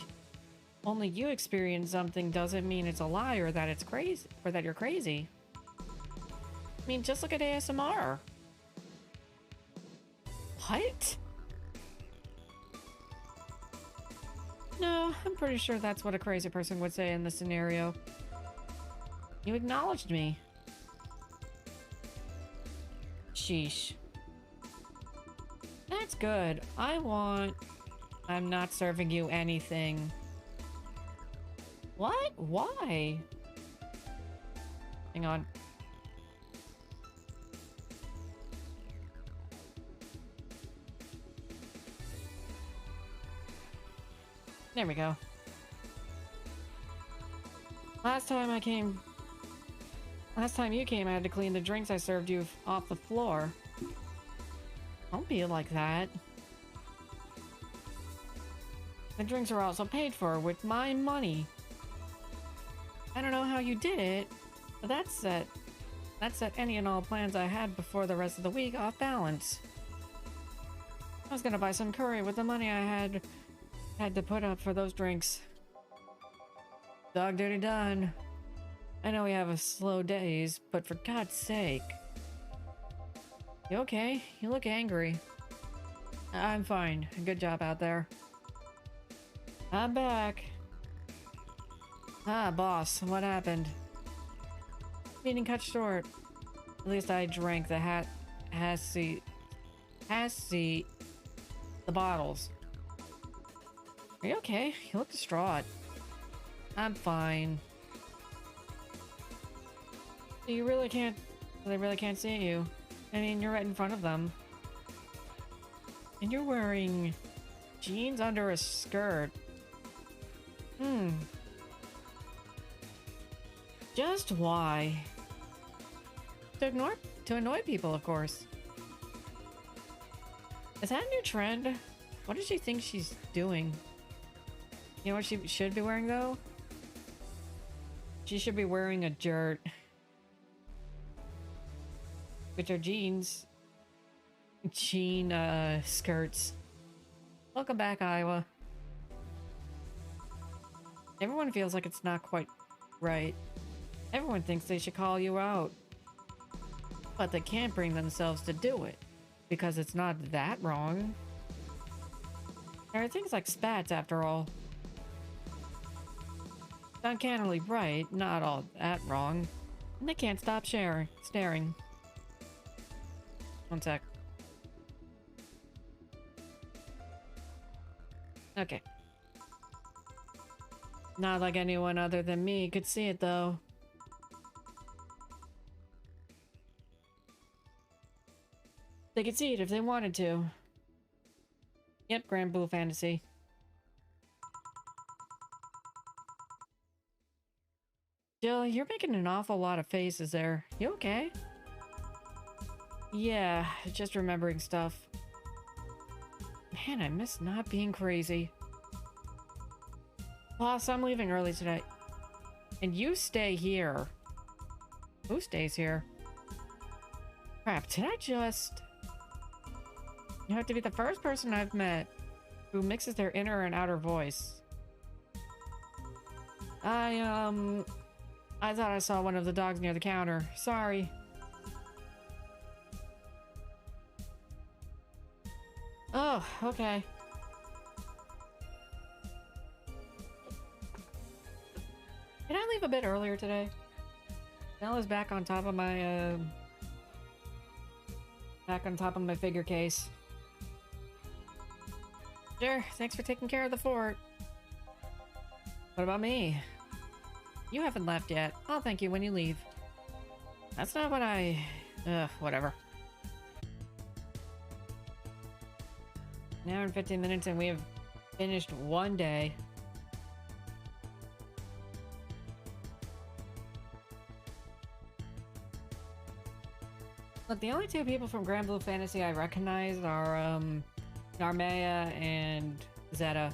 only you experience something doesn't mean it's a lie or that it's crazy or that you're crazy. I mean, just look at ASMR. What? No, I'm pretty sure that's what a crazy person would say in this scenario. You acknowledged me. Sheesh. That's good. I'm not serving you anything. What? Why? Hang on. There we go. Last time you came, I had to clean the drinks I served you off the floor. Don't be like that. The drinks are also paid for with my money. I don't know how you did it, but that set any and all plans I had before the rest of the week off balance. I was gonna buy some curry with the money I had to put up for those drinks. Dog duty done. I know we have a slow days, but for God's sake. You okay? You look angry. I'm fine. Good job out there. I'm back. Ah, boss, what happened? Meeting cut short. At least I drank the the bottles. Are you okay? You look distraught. I'm fine. You really can't... They really can't see you. I mean, you're right in front of them. And you're wearing jeans under a skirt. Just why? To annoy people, of course. Is that a new trend? What does she think she's doing? You know what she should be wearing, though? She should be wearing a jert. Which are jeans. Jean, skirts. Welcome back, Iowa. Everyone feels like it's not quite right. Everyone thinks they should call you out. But they can't bring themselves to do it. Because it's not that wrong. There are things like spats, after all. Uncannily right, not all that wrong. And they can't stop staring. One sec. Okay. Not like anyone other than me could see it, though. They could see it if they wanted to. Yep, Grand Blue Fantasy. Jill, you're making an awful lot of faces there. You okay? Yeah, just remembering stuff. Man, I miss not being crazy. Boss, I'm leaving early tonight. And you stay here. Who stays here? Crap, did I just... You have to be the first person I've met who mixes their inner and outer voice. I thought I saw one of the dogs near the counter. Sorry. Oh, okay. Did I leave a bit earlier today? Bella's back on top of my, back on top of my figure case. Sure, thanks for taking care of the fort. What about me? You haven't left yet. I'll thank you when you leave. That's not what whatever. An hour and 15 minutes and we have finished one day. But the only two people from Grand Blue Fantasy I recognize are, Narmea and Zeta.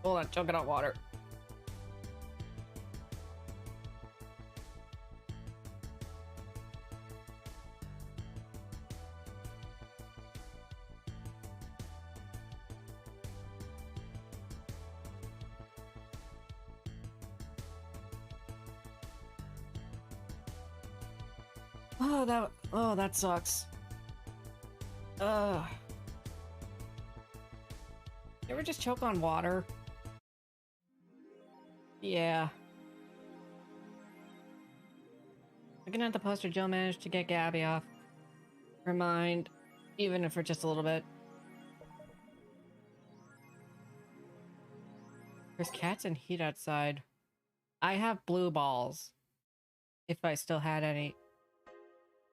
Hold on, choking on water. Oh, that sucks. Ugh. You ever just choke on water? Yeah. Looking at the poster, Jill managed to get Gabby off her mind, even if for just a little bit. There's cats and heat outside. I have blue balls. If I still had any.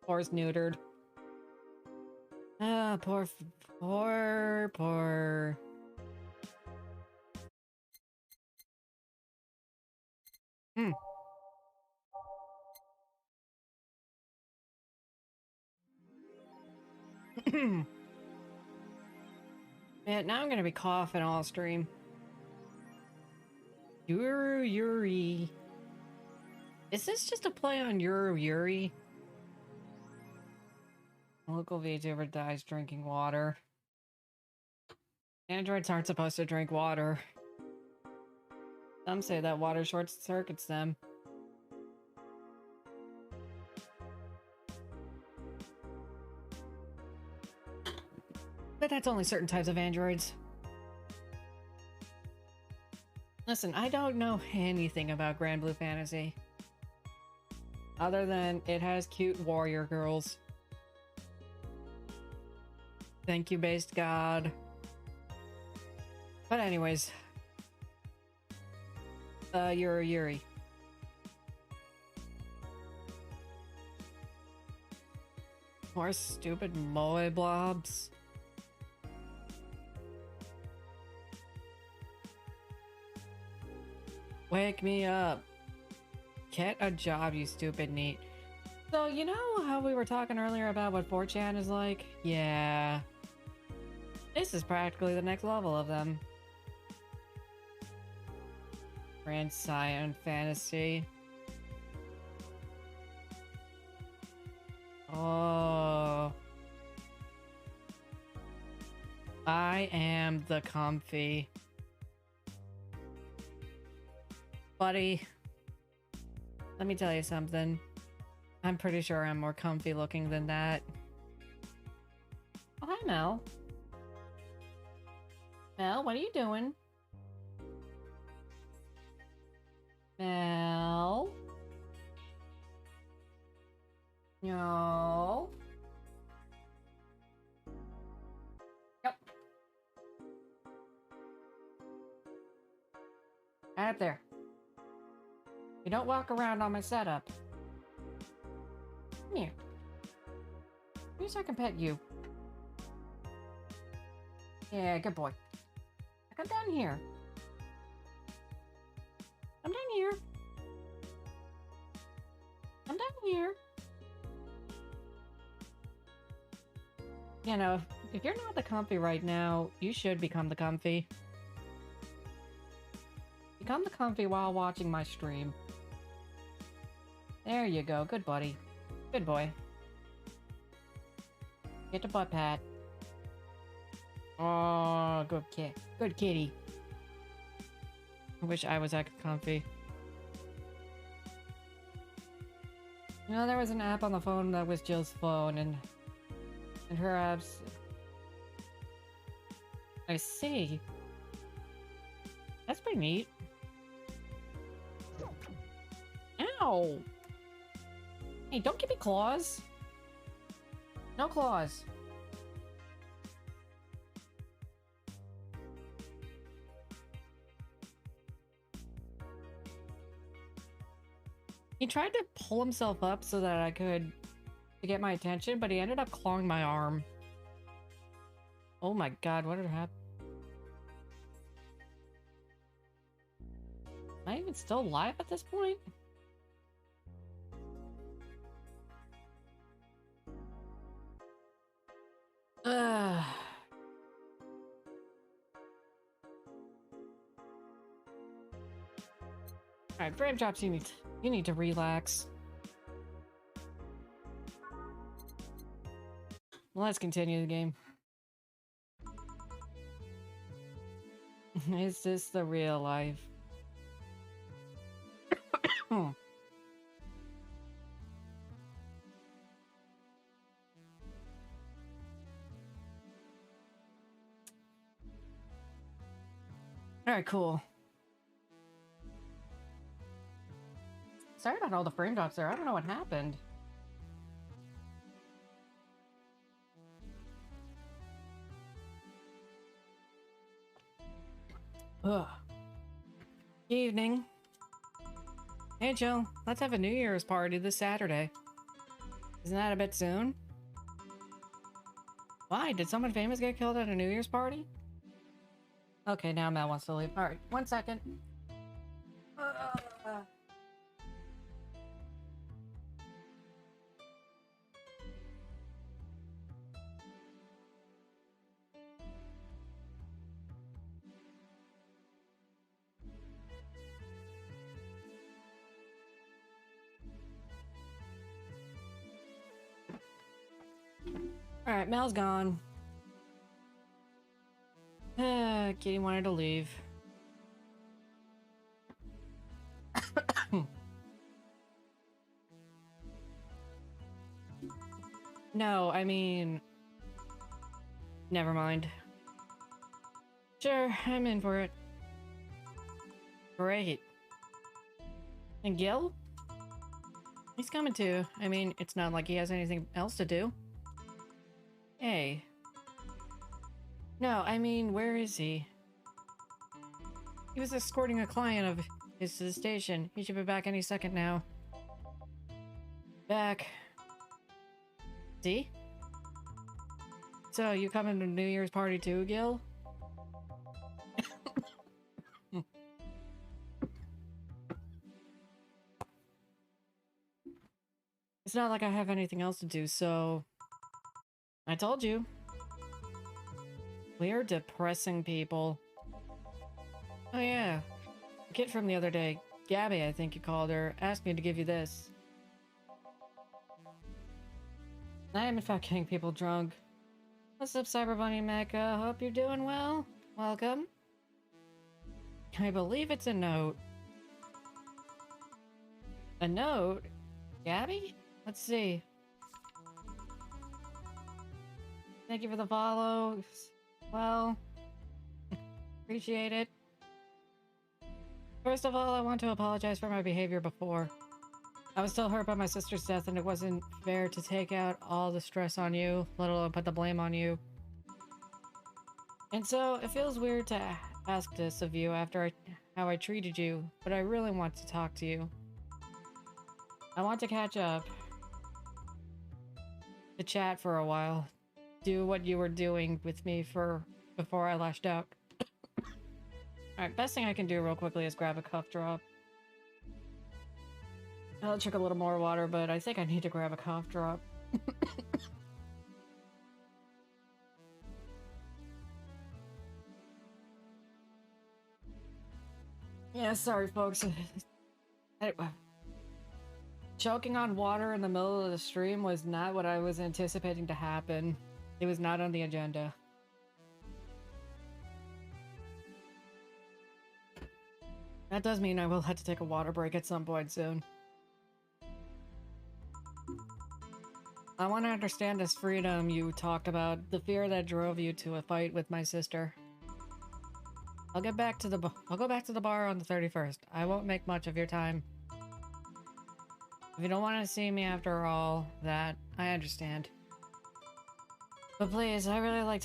Horse neutered. Ah, poor. Hmm. Man, now I'm gonna be coughing all stream. Yuri. Is this just a play on Yuri? A local VTuber dies drinking water. Androids aren't supposed to drink water. Some say that water short circuits them. But that's only certain types of androids. Listen, I don't know anything about Grand Blue Fantasy. Other than it has cute warrior girls. Thank you, based god. But anyways. Yuri. More stupid moe blobs. Wake me up. Get a job, you stupid neat. So, you know how we were talking earlier about what 4chan is like? Yeah. This is practically the next level of them. Grand Scion Fantasy. Oh. I am the comfy. Buddy, let me tell you something. I'm pretty sure I'm more comfy looking than that. Oh, hi, Mel. Mel, what are you doing? Mel? No. Yep. Right up there. You don't walk around on my setup. Come here. Come so I can pet you. Yeah, good boy. Come down here. Come down here. Come down here. You know, if you're not the comfy right now, you should become the comfy. Become the comfy while watching my stream. There you go. Good buddy. Good boy. Get the butt pat. Oh, good kid. Good kitty. I wish I was that comfy. You know, there was an app on the phone that was Jill's phone, and her apps... I see. That's pretty neat. Ow! Hey, don't give me claws. No claws. He tried to pull himself up so that I could get my attention, but he ended up clawing my arm. Oh my god, what had happened? Am I even still alive at this point? Ugh. Alright, frame drops, you need to relax. Let's continue the game. Is this the real life? Alright, cool. Sorry about all the frame drops there. I don't know what happened. Ugh. Evening. Hey, Jill. Let's have a New Year's party this Saturday. Isn't that a bit soon? Why? Did someone famous get killed at a New Year's party? Okay, now Matt wants to leave. Alright, 1 second. Alright, Mel's gone. Kitty wanted to leave. No, I mean... Never mind. Sure, I'm in for it. Great. And Gil? He's coming too. I mean, it's not like he has anything else to do. Hey. No, I mean, where is he? He was escorting a client of his to the station. He should be back any second now. Back. See? So, you coming to New Year's party too, Gil? It's not like I have anything else to do, so... I told you. We're depressing people. Oh yeah. The kid from the other day, Gabby, I think you called her, asked me to give you this. I am in fact getting people drunk. What's up, Cyber Bunny Mecha? Hope you're doing well. Welcome. I believe it's a note. A note? Gabby? Let's see. Thank you for the follow. Well, appreciate it. First of all, I want to apologize for my behavior before. I was still hurt by my sister's death, and it wasn't fair to take out all the stress on you, let alone put the blame on you. And so, it feels weird to ask this of you after how I treated you, but I really want to talk to you. I want to catch up. To chat for a while. Do what you were doing with me before I lashed out. Alright, best thing I can do real quickly is grab a cough drop. I'll drink a little more water, but I think I need to grab a cough drop. Yeah, sorry folks. Choking on water in the middle of the stream was not what I was anticipating to happen. It was not on the agenda. That does mean I will have to take a water break at some point soon. I want to understand this freedom you talked about, the fear that drove you to a fight with my sister. I'll go back to the bar on the 31st. I won't make much of your time. If you don't want to see me after all that, I understand. But please, I really want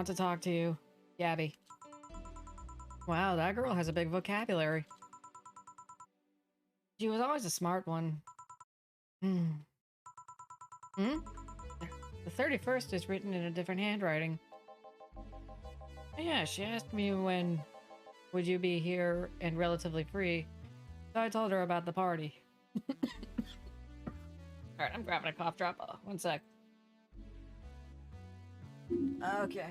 to talk to you. Gabby. Wow, that girl has a big vocabulary. She was always a smart one. Hmm? The 31st is written in a different handwriting. Yeah, she asked me when would you be here and relatively free? So I told her about the party. Alright, I'm grabbing a cough drop. Oh, one sec. Okay.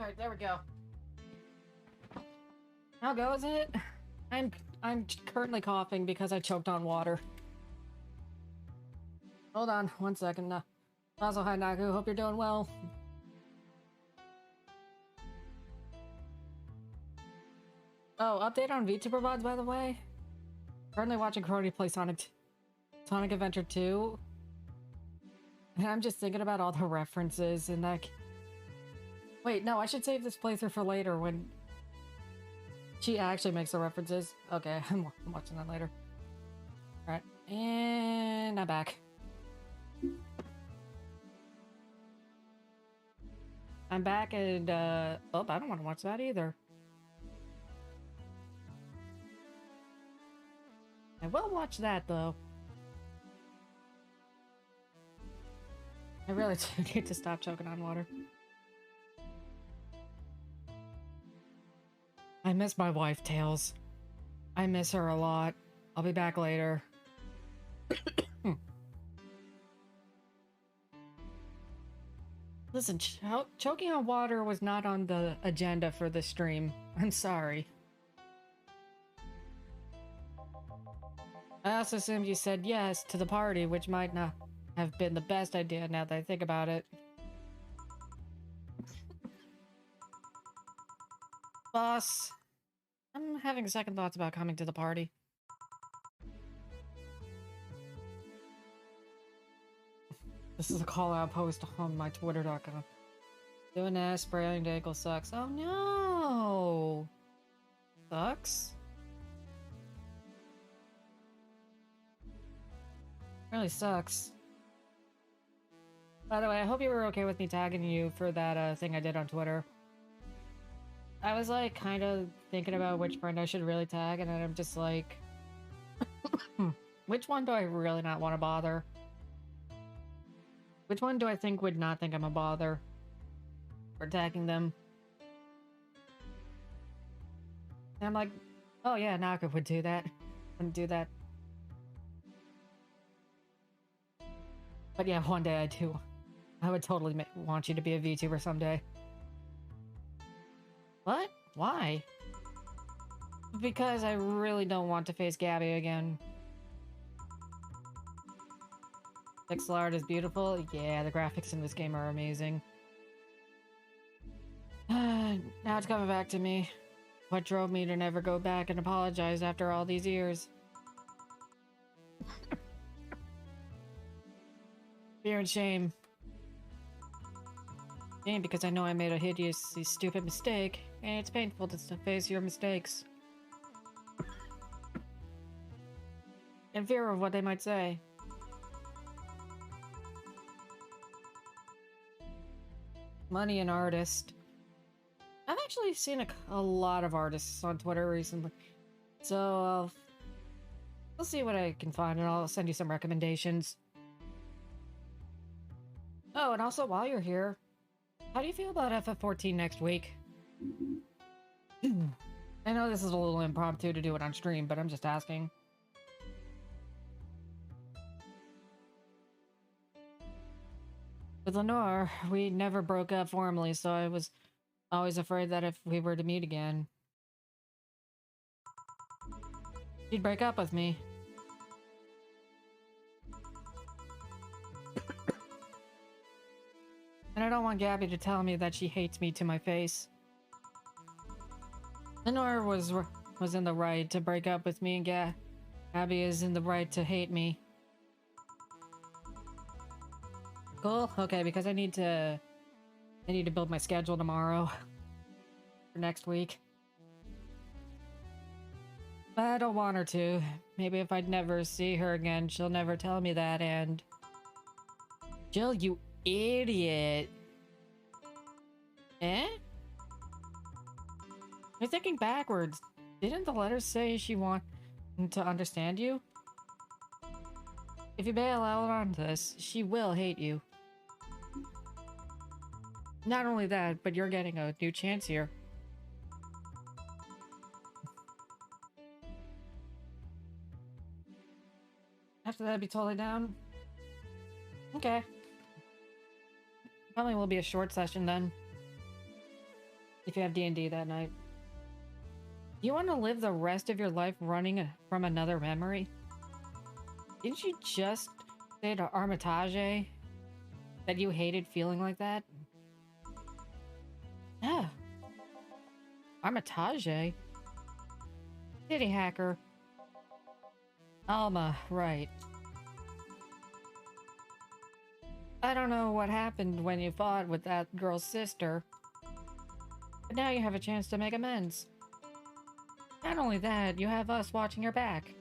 Alright, there we go. How goes it? I'm currently coughing because I choked on water. Hold on, 1 second. Also, hi Naku, hope you're doing well. Oh, update on VTuber VODs, by the way. Currently watching Crony play Sonic Adventure 2. And I'm just thinking about all the references and like... Wait, no, I should save this playthrough for later when she actually makes the references. Okay, I'm watching that later. Alright, and I'm back. I'm back and, oh, I don't want to watch that either. I will watch that, though. I really do need to stop choking on water. I miss my wife, Tails. I miss her a lot. I'll be back later. Listen, choking on water was not on the agenda for this stream. I'm sorry. I also assumed you said yes to the party, which might not have been the best idea now that I think about it. Boss, I'm having second thoughts about coming to the party. This is a call-out post on my Twitter.com. Doing ass spraying the ankle sucks. Oh no! Sucks? Really sucks. By the way, I hope you were okay with me tagging you for that thing I did on Twitter. I was like kind of thinking about which friend I should really tag, and then I'm just like, which one do I really not want to bother? Which one do I think would not think I'm a bother for tagging them? And I'm like, oh yeah, Naka would do that. Wouldn't do that. But yeah, one day I do. I would totally want you to be a VTuber someday. What? Why? Because I really don't want to face Gabby again. Pixel art is beautiful. Yeah, the graphics in this game are amazing. Now it's coming back to me. What drove me to never go back and apologize after all these years? Fear and shame. Shame because I know I made a hideously stupid mistake, and it's painful to face your mistakes. And fear of what they might say. Money and artist. I've actually seen a lot of artists on Twitter recently, so I'll see what I can find and I'll send you some recommendations. Oh, and also while you're here, how do you feel about FF14 next week? I know this is a little impromptu to do it on stream, but I'm just asking. With Lenore, we never broke up formally, so I was always afraid that if we were to meet again, she'd break up with me. And I don't want Gabby to tell me that she hates me to my face. Lenore was in the right to break up with me, and Gabby is in the right to hate me. Cool. Okay, because I need to build my schedule tomorrow for next week. But I don't want her to. Maybe if I'd never see her again, she'll never tell me that, and Jill, you idiot. Eh? You're thinking backwards. Didn't the letters say she wanted to understand you? If you bail out on this, she will hate you. Not only that, but you're getting a new chance here. After that, be totally down? Okay. Probably will be a short session then. If you have D&D that night. You want to live the rest of your life running from another memory? Didn't you just say to Armitage that you hated feeling like that? Yeah. Armitage? City hacker. Alma, right. I don't know what happened when you fought with that girl's sister, but now you have a chance to make amends. Not only that, you have us watching your back.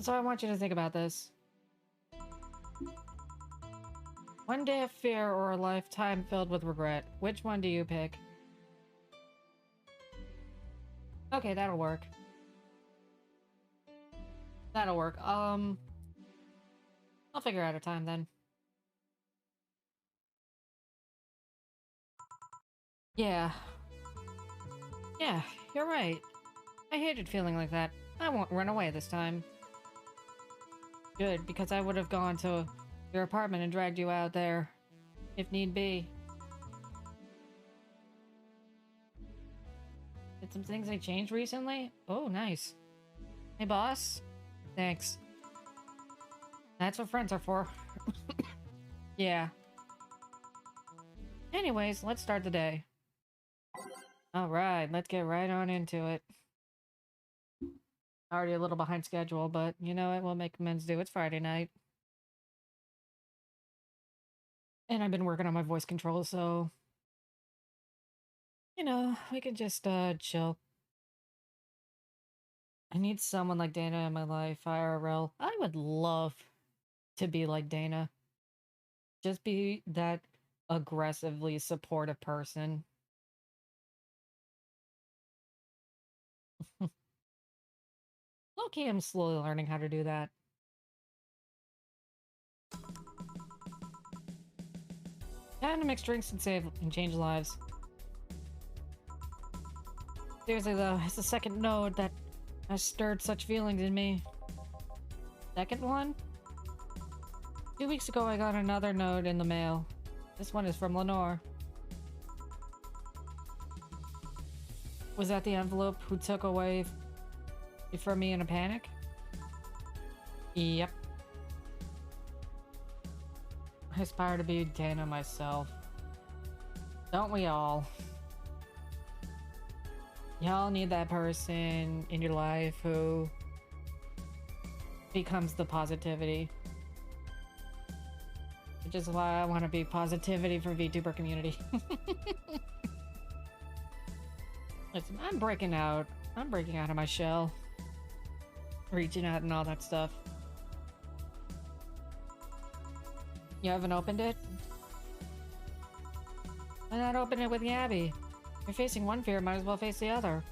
So I want you to think about this. One day of fear or a lifetime filled with regret. Which one do you pick? Okay, that'll work. That'll work. I'll figure out a time then. Yeah. Yeah, you're right. I hated feeling like that. I won't run away this time. Good, because I would have gone to your apartment and dragged you out there, if need be. Did some things I changed recently? Oh, nice. Hey, boss. Thanks. That's what friends are for. Yeah. Anyways, let's start the day. Alright, let's get right on into it. Already a little behind schedule, but you know what? We'll make amends do. It's Friday night. And I've been working on my voice control, so... You know, we can just, chill. I need someone like Dana in my life, IRL. I would love to be like Dana. Just be that aggressively supportive person. Okay, I'm slowly learning how to do that. Time to mix drinks and save and change lives. Seriously though, it's the second node that has stirred such feelings in me. Second one? 2 weeks ago I got another note in the mail. This one is from Lenore. Was that the envelope who took away from me in a panic? Yep. I aspire to be Dana myself. Don't we all? Y'all need that person in your life who becomes the positivity. Which is why I want to be positivity for VTuber community. Listen, I'm breaking out. I'm breaking out of my shell. Reaching out and all that stuff. You haven't opened it? Why not open it with Gabby? You're facing one fear, might as well face the other.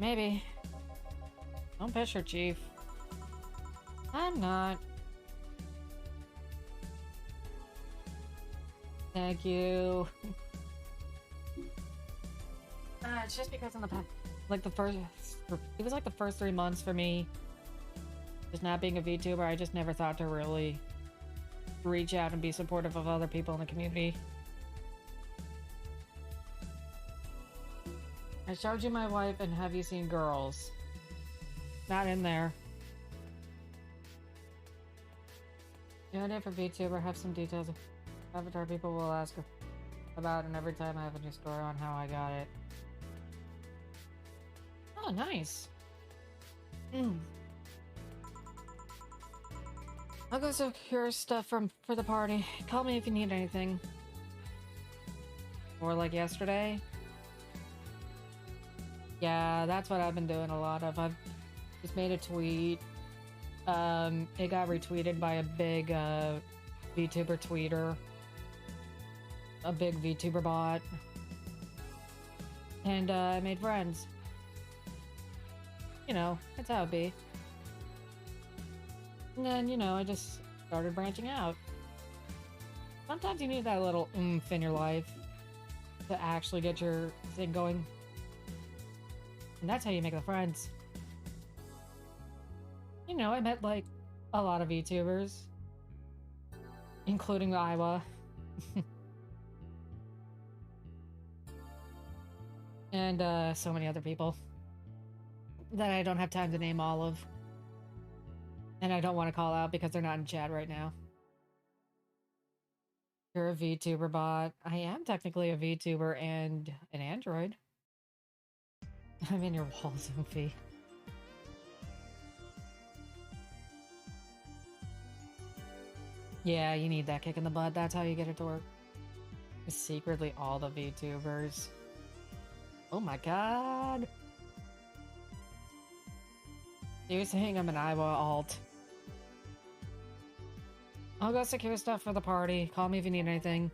Maybe. Don't push her, Chief. I'm not. Thank you. It's just because in the past, like it was like the first 3 months for me, just not being a VTuber, I just never thought to really reach out and be supportive of other people in the community. I showed you my wife and have you seen girls? Not in there. The idea for VTuber, have some details of Avatar people will ask about, and every time I have a new story on how I got it. Oh, nice. I'll go secure stuff for the party. Call me if you need anything. Or like yesterday. Yeah, that's what I've been doing a lot of. I've just made a tweet. It got retweeted by a big VTuber tweeter. a big VTuber bot. And I made friends. You know, that's how it be. And then, you know, I just started branching out. Sometimes you need that little oomph in your life to actually get your thing going. And that's how you make the friends. You know, I met, like, a lot of VTubers. Including Iowa. And, so many other people. That I don't have time to name all of. And I don't want to call out because they're not in chat right now. You're a VTuber bot. I am technically a VTuber and an android. I'm in your wall, Sophie. Yeah, you need that kick in the butt. That's how you get it to work. Secretly all the VTubers. Oh my god. You're saying I'm an Iowa alt. I'll go secure stuff for the party. Call me if you need anything.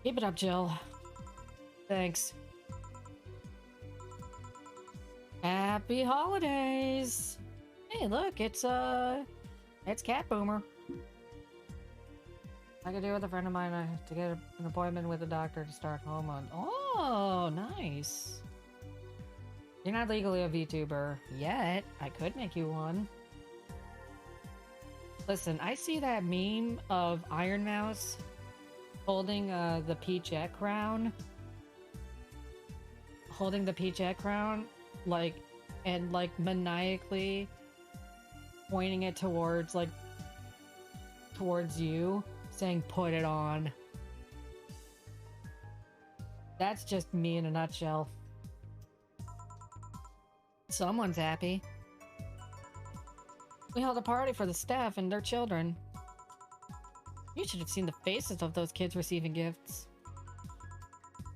Keep it up, Jill. Thanks. Happy holidays! Hey, look, it's Cat Boomer. I could do with a friend of mine to get an appointment with a doctor to start home on. Oh, nice. You're not legally a VTuber yet. I could make you one. Listen, I see that meme of Iron Mouse holding the Peachette crown. Holding the Peachette crown, like, and like maniacally pointing it towards, like, towards you, saying, put it on. That's just me in a nutshell. Someone's happy. We held a party for the staff and their children. You should have seen the faces of those kids receiving gifts.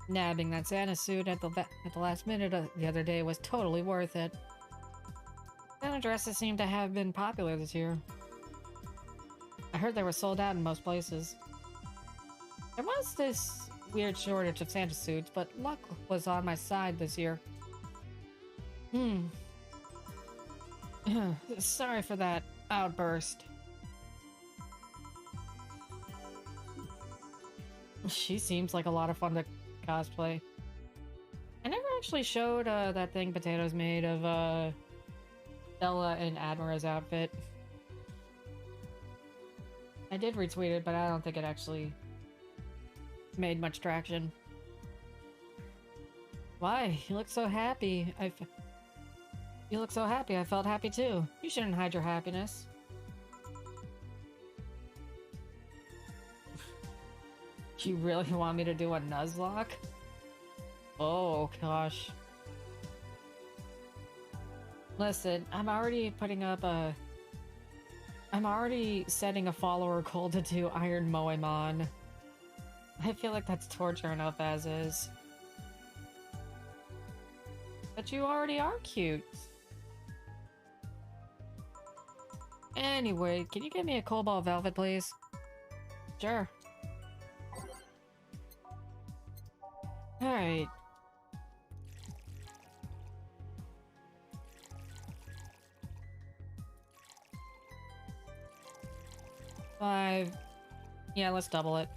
Nabbing that Santa suit at the last minute the other day was totally worth it. Santa dresses seem to have been popular this year. I heard they were sold out in most places. There was this weird shortage of Santa suits, but luck was on my side this year. Sorry for that outburst. She seems like a lot of fun to cosplay. I never actually showed that thing Potatoes made of Bella and Admira's outfit. I did retweet it, but I don't think it actually made much traction. Why? You look so happy. You look so happy. I felt happy too. You shouldn't hide your happiness. You really want me to do a Nuzlocke? Oh gosh. Listen, I'm already putting up a... I'm already setting a follower goal to do Iron Moemon. I feel like that's torture enough as is. But you already are cute. Anyway, can you get me a Cobalt Velvet, please? Sure. Alright. $5. Yeah, let's double it.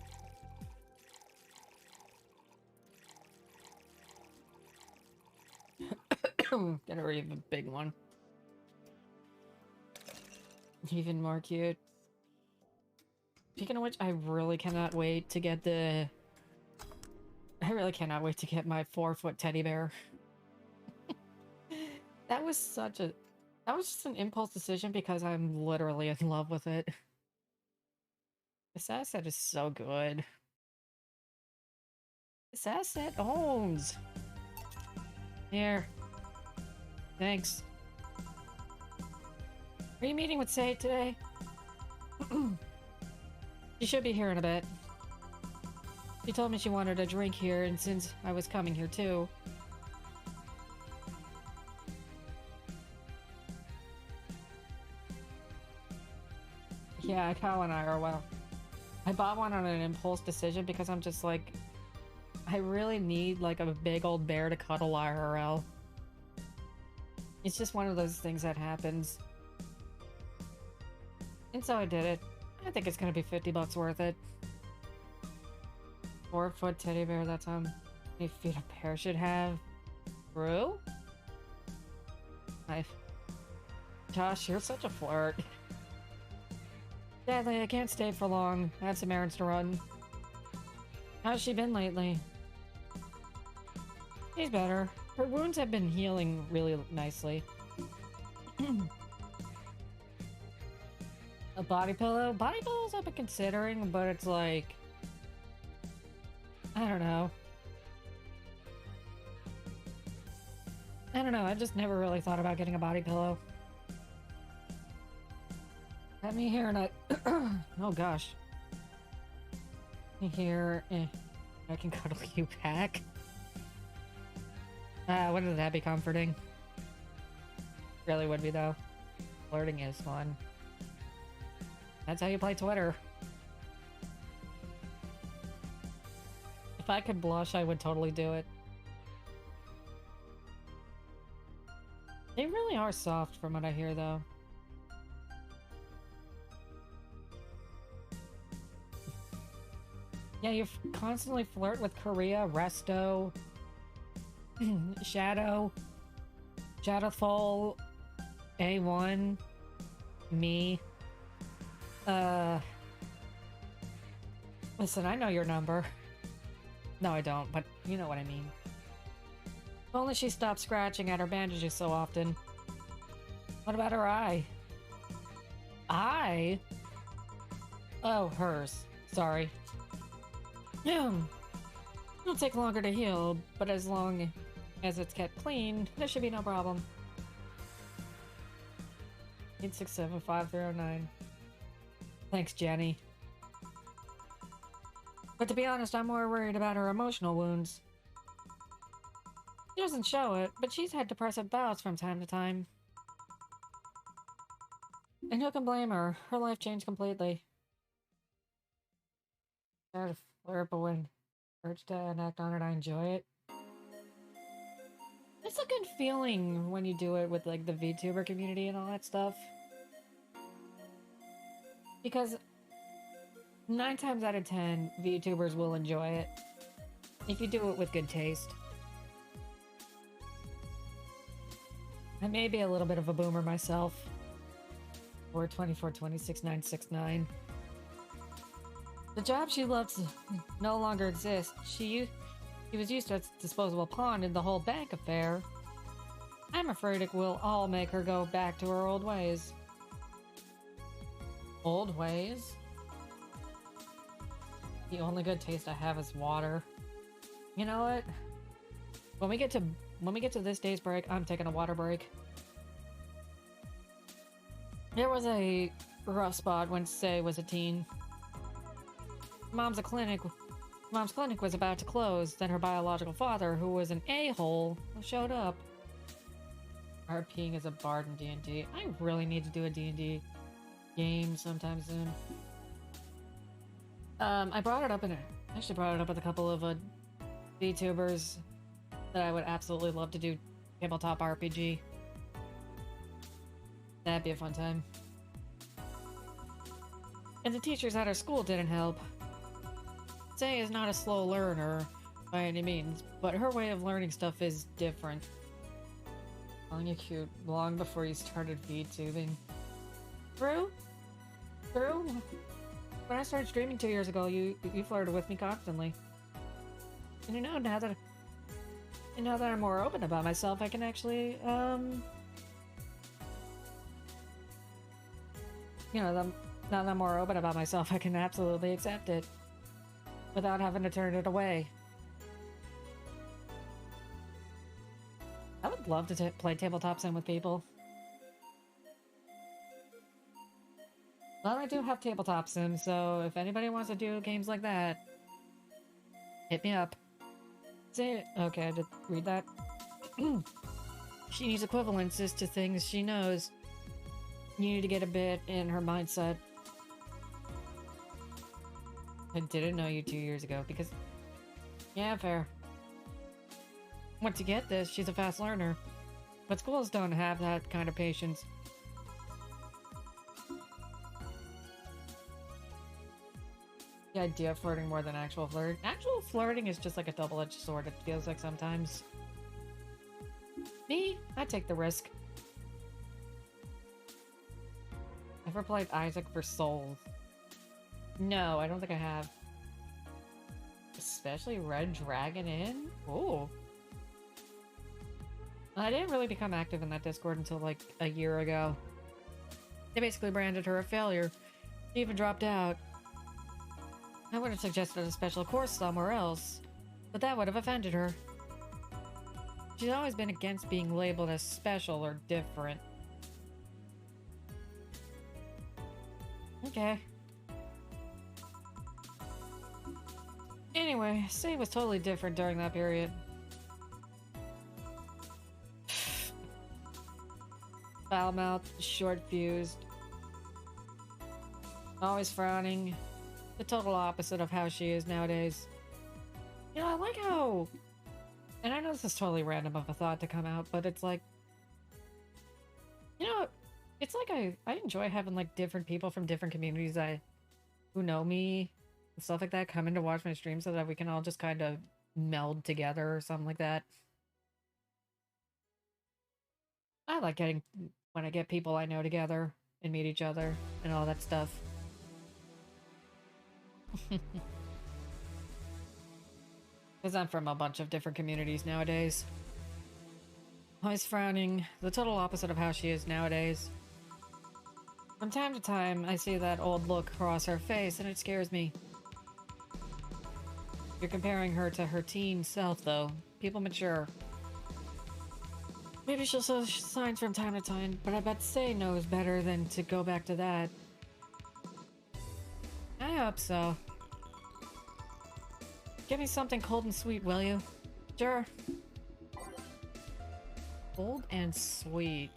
Get a even big one. Even more cute. Speaking of which, I really cannot wait to get the... I really cannot wait to get my 4-foot teddy bear. That was such a... That was just an impulse decision because I'm literally in love with it. This asset is so good. This asset owns. Here. Thanks. Are you meeting with Say today? She should be here in a bit. She told me she wanted a drink here, and since I was coming here too... Yeah, Kyle and I are well. I bought one on an impulse decision because I'm just like, I really need like a big old bear to cuddle IRL. It's just one of those things that happens. And so I did it. I think it's gonna be 50 bucks worth it. 4-foot teddy bear, that's how many feet a bear should have. True? Josh, you're such a flirt. Sadly, I can't stay for long. I have some errands to run. How's she been lately? She's better. Her wounds have been healing really nicely. A body pillow? Body pillows I've been considering, but it's like... I don't know. I just never really thought about getting a body pillow. Let me hear and I... oh gosh. Let me hear... I can cuddle you back. Wouldn't that be comforting? Really would be though. Flirting is fun. That's how you play Twitter. If I could blush, I would totally do it. They really are soft from what I hear though. Yeah, you constantly flirt with Korea, Resto, Shadow, Shadowfall, A1, me. Listen, I know your number. No, I don't, but you know what I mean. If only she stopped scratching at her bandages so often. What about her eye? Eye? Oh, hers. Sorry. It'll take longer to heal, but as long as it's kept clean, there should be no problem. 867-5309. Thanks, Jenny. But to be honest, I'm more worried about her emotional wounds. She doesn't show it, but she's had depressive bouts from time to time. And who can blame her? Her life changed completely. Try to flirt, but when urged to enact on it, I enjoy it. It's a good feeling when you do it with like the VTuber community and all that stuff. Because 9 times out of 10, VTubers will enjoy it. If you do it with good taste. I may be a little bit of a boomer myself. 424-26969. The job she loves no longer exists. She was used as a disposable pawn in the whole bank affair. I'm afraid it will all make her go back to her old ways. Old ways? The only good taste I have is water. You know what? When we get to this day's break, I'm taking a water break. There was a rough spot when Say was a teen. Mom's clinic was about to close, then her biological father, who was an a-hole, showed up. RPing as a bard in D&D. I really need to do a D&D game sometime soon. I brought it up with a couple of VTubers that I would absolutely love to do tabletop RPG. That'd be a fun time. And the teachers at our school didn't help. Say is not a slow learner by any means, but her way of learning stuff is different. Calling you cute long before you started VTubing. True? When I started streaming 2 years ago, you flirted with me constantly. And now that I'm more open about myself, I can actually, now that I'm more open about myself, I can absolutely accept it. Without having to turn it away. I would love to play tabletop sim with people. Well, I do have tabletop sims, so if anybody wants to do games like that, hit me up. Okay, I did read that. She needs equivalences to things she knows. You need to get a bit in her mindset. I didn't know you 2 years ago because... Yeah, fair. Once you get this, she's a fast learner. But schools don't have that kind of patience. The idea of flirting more than actual flirt. Actual flirting is just like a double-edged sword, it feels like sometimes. Me? I take the risk. Ever played Isaac for Souls? No, I don't think I have. Especially Red Dragon Inn? Ooh. I didn't really become active in that Discord until like a year ago. They basically branded her a failure. She even dropped out. I would have suggested a special course somewhere else, but that would have offended her. She's always been against being labeled as special or different. Okay. Anyway, C was totally different during that period. Foul-mouthed, short-fused, always frowning. The total opposite of how she is nowadays. You know, I like how... And I know this is totally random of a thought to come out, but it's like... You know, it's like I enjoy having like different people from different communities who know me and stuff like that come in to watch my stream so that we can all just kind of meld together or something like that. I like getting... when I get people I know together and meet each other and all that stuff. Because I'm from a bunch of different communities nowadays. Always frowning, the total opposite of how she is nowadays. From time to time, I see that old look cross her face and it scares me. You're comparing her to her teen self, though. People mature. Maybe she'll show signs from time to time, but I bet Say knows better than to go back to that. I hope so. Give me something cold and sweet, will you? Sure. Cold and sweet.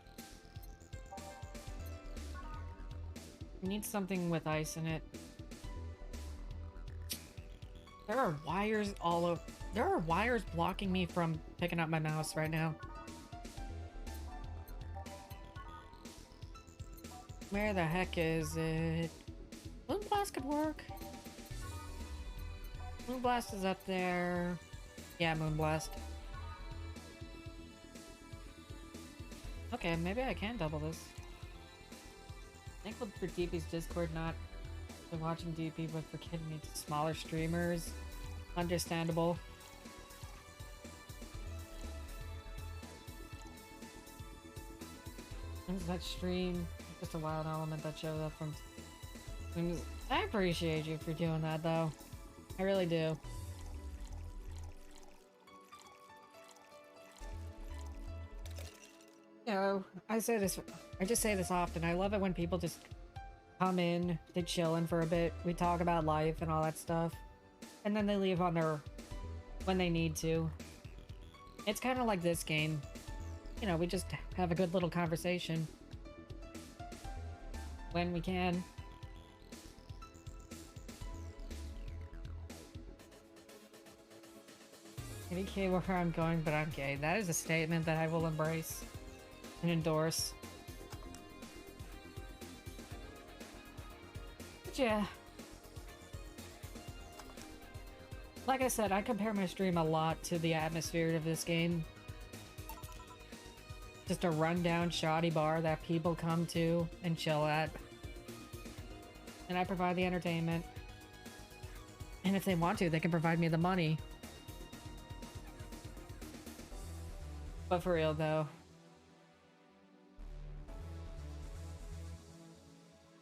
I need something with ice in it. There are wires all over. There are wires blocking me from picking up my mouse right now. Where the heck is it? Moonblast could work. Moonblast is up there. Yeah, Moonblast. Okay, maybe I can double this. Thankful for DP's Discord, not for watching DP, but for getting me to smaller streamers. Understandable. There's that stream. Just a wild element that shows up from... I appreciate you for doing that, though. I really do. You know, I just say this often. I love it when people just come in, they chillin' for a bit, we talk about life and all that stuff, and then they leave on their... when they need to. It's kind of like this game. You know, we just have a good little conversation. When we can. Any care where I'm going, but I'm gay. That is a statement that I will embrace and endorse. But yeah. Like I said, I compare my stream a lot to the atmosphere of this game. Just a rundown, shoddy bar that people come to and chill at. And I provide the entertainment. And if they want to, they can provide me the money. But for real, though.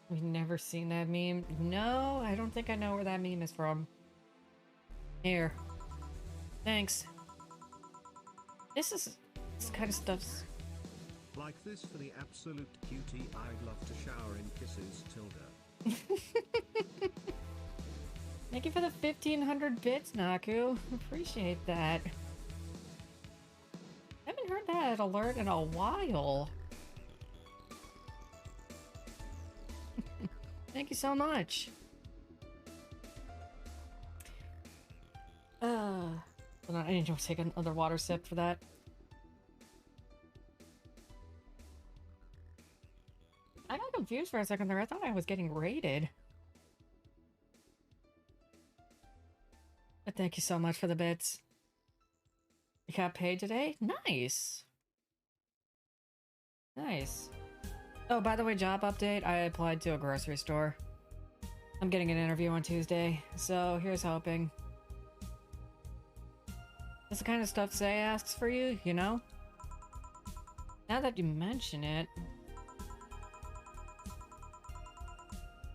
We've never seen that meme. No, I don't think I know where that meme is from. Here. Thanks. This kind of stuff's... Like this for the absolute cutie. I'd love to shower in kisses, Tilda. Thank you for the 1500 bits, Naku. Appreciate that. I haven't heard that alert in a while. Thank you so much. Hold on, I need to take another water sip for that. I got confused for a second there. I thought I was getting raided. But thank you so much for the bits. You got paid today? Nice. Nice. Oh, by the way, job update. I applied to a grocery store. I'm getting an interview on Tuesday, so here's hoping. It's the kind of stuff Say asks for you, you know? Now that you mention it...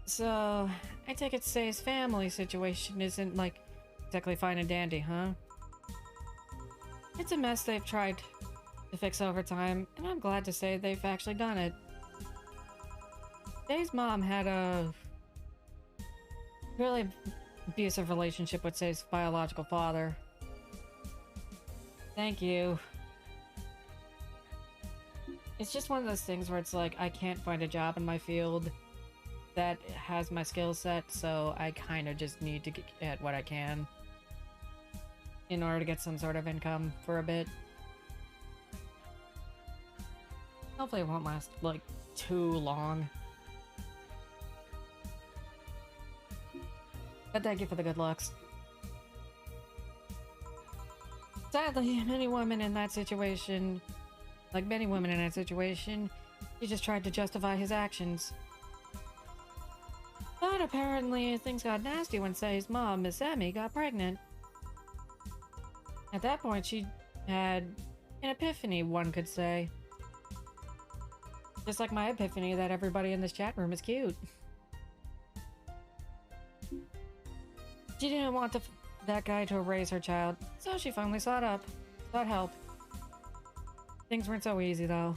So, I take it Say's family situation isn't, like, exactly fine and dandy, huh? It's a mess they've tried to fix over time, and I'm glad to say they've actually done it. Say's mom had a really abusive relationship with Say's biological father. Thank you. It's just one of those things where it's like, I can't find a job in my field that has my skill set, so I kind of just need to get what I can in order to get some sort of income for a bit. Hopefully it won't last, like, too long. But thank you for the good looks. Sadly, many women in that situation, he just tried to justify his actions. But apparently, things got nasty when Say's mom, Miss Emmy, got pregnant. At that point, she had an epiphany, one could say. Just like my epiphany that everybody in this chat room is cute. She didn't want that guy to raise her child, so she finally sought help. Things weren't so easy, though.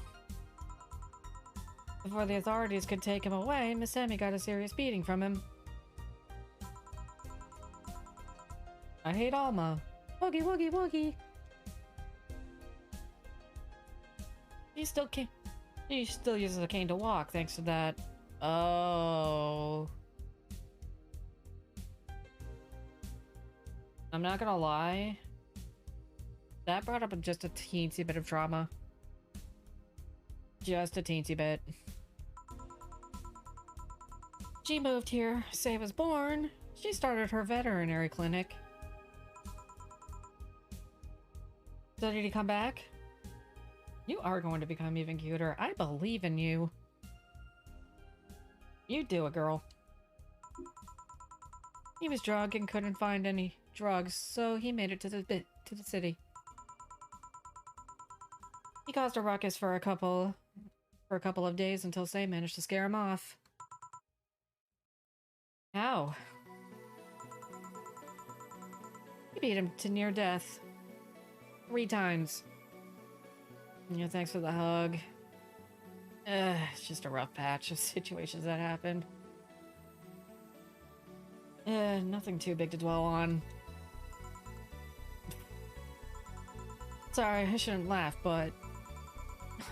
Before the authorities could take him away, Miss Emmy got a serious beating from him. I hate Alma. Woogie woogie woogie. She still uses a cane to walk thanks to that. Oh. I'm not gonna lie. That brought up just a teensy bit of trauma. Just a teensy bit. She moved here. Say was born. She started her veterinary clinic. So did he come back? You are going to become even cuter. I believe in you. You do it, girl. He was drunk and couldn't find any drugs, so he made it to the city. He caused a ruckus for a couple of days until Say managed to scare him off. How? He beat him to near death. 3 times. Yeah, thanks for the hug. It's just a rough patch of situations that happened. Nothing too big to dwell on. Sorry, I shouldn't laugh, but...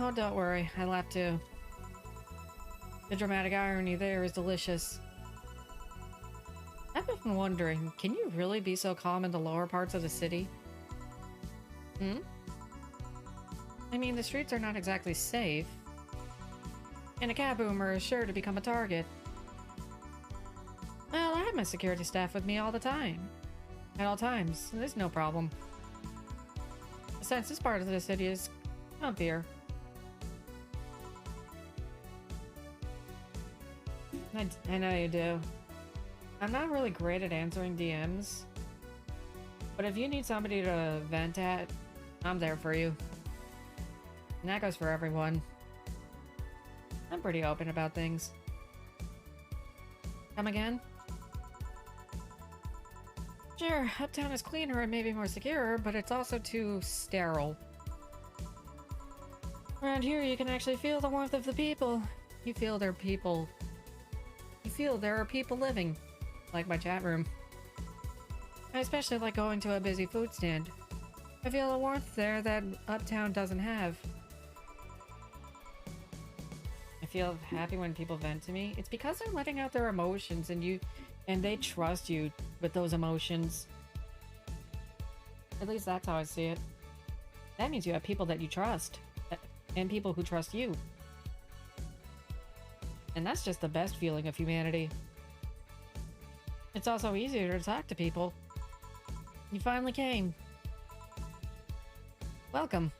Oh, don't worry, I laugh too. The dramatic irony there is delicious. I've been wondering, can you really be so calm in the lower parts of the city? I mean, the streets are not exactly safe. And a cab boomer is sure to become a target. Well, I have my security staff with me all the time. At all times, so there's no problem. Since this part of the city is comfier. I know you do. I'm not really great at answering DMs. But if you need somebody to vent at, I'm there for you. And that goes for everyone. I'm pretty open about things. Come again? Sure, Uptown is cleaner and maybe more secure, but it's also too sterile. Around here, you can actually feel the warmth of the people. You feel they're people. You feel there are people living. Like my chat room. I especially like going to a busy food stand. I feel a warmth there that Uptown doesn't have. I feel happy when people vent to me. It's because they're letting out their emotions and they trust you with those emotions. At least that's how I see it. That means you have people that you trust, and people who trust you. And that's just the best feeling of humanity. It's also easier to talk to people. You finally came. Welcome.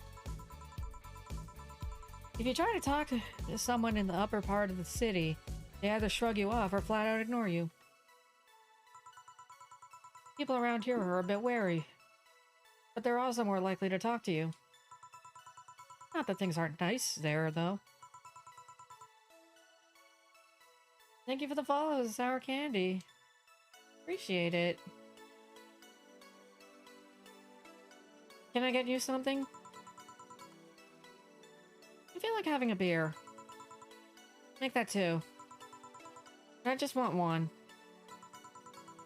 If you try to talk to someone in the upper part of the city, they either shrug you off or flat out ignore you. People around here are a bit wary, but they're also more likely to talk to you. Not that things aren't nice there, though. Thank you for the follow, Sour Candy. Appreciate it. Can I get you something? I feel like having a beer. Make that two. I just want one.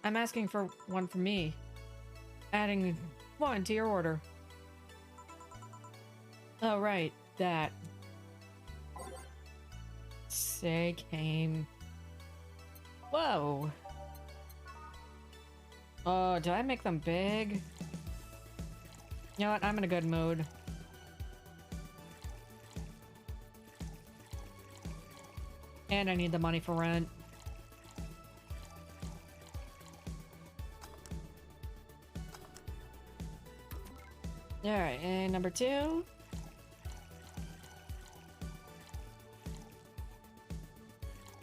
I'm asking for one for me. Adding one to your order. Oh, right. That. Say came. Whoa. Oh, do I make them big? You know what? I'm in a good mood. And I need the money for rent. Alright, and number two.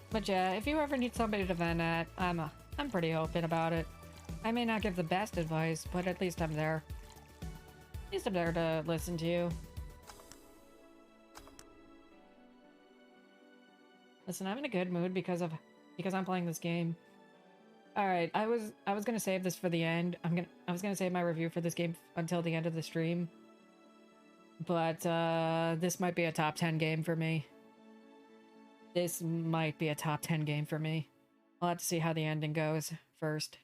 But yeah, if you ever need somebody to vent at, I'm pretty open about it. I may not give the best advice, but at least I'm there. At least I'm there to listen to you. Listen, I'm in a good mood because I'm playing this game. All right, I was gonna save this for the end. I was gonna save my review for this game until the end of the stream, but this might be a top 10 game for me. This might be a top 10 game for me. I'll have to see how the ending goes first.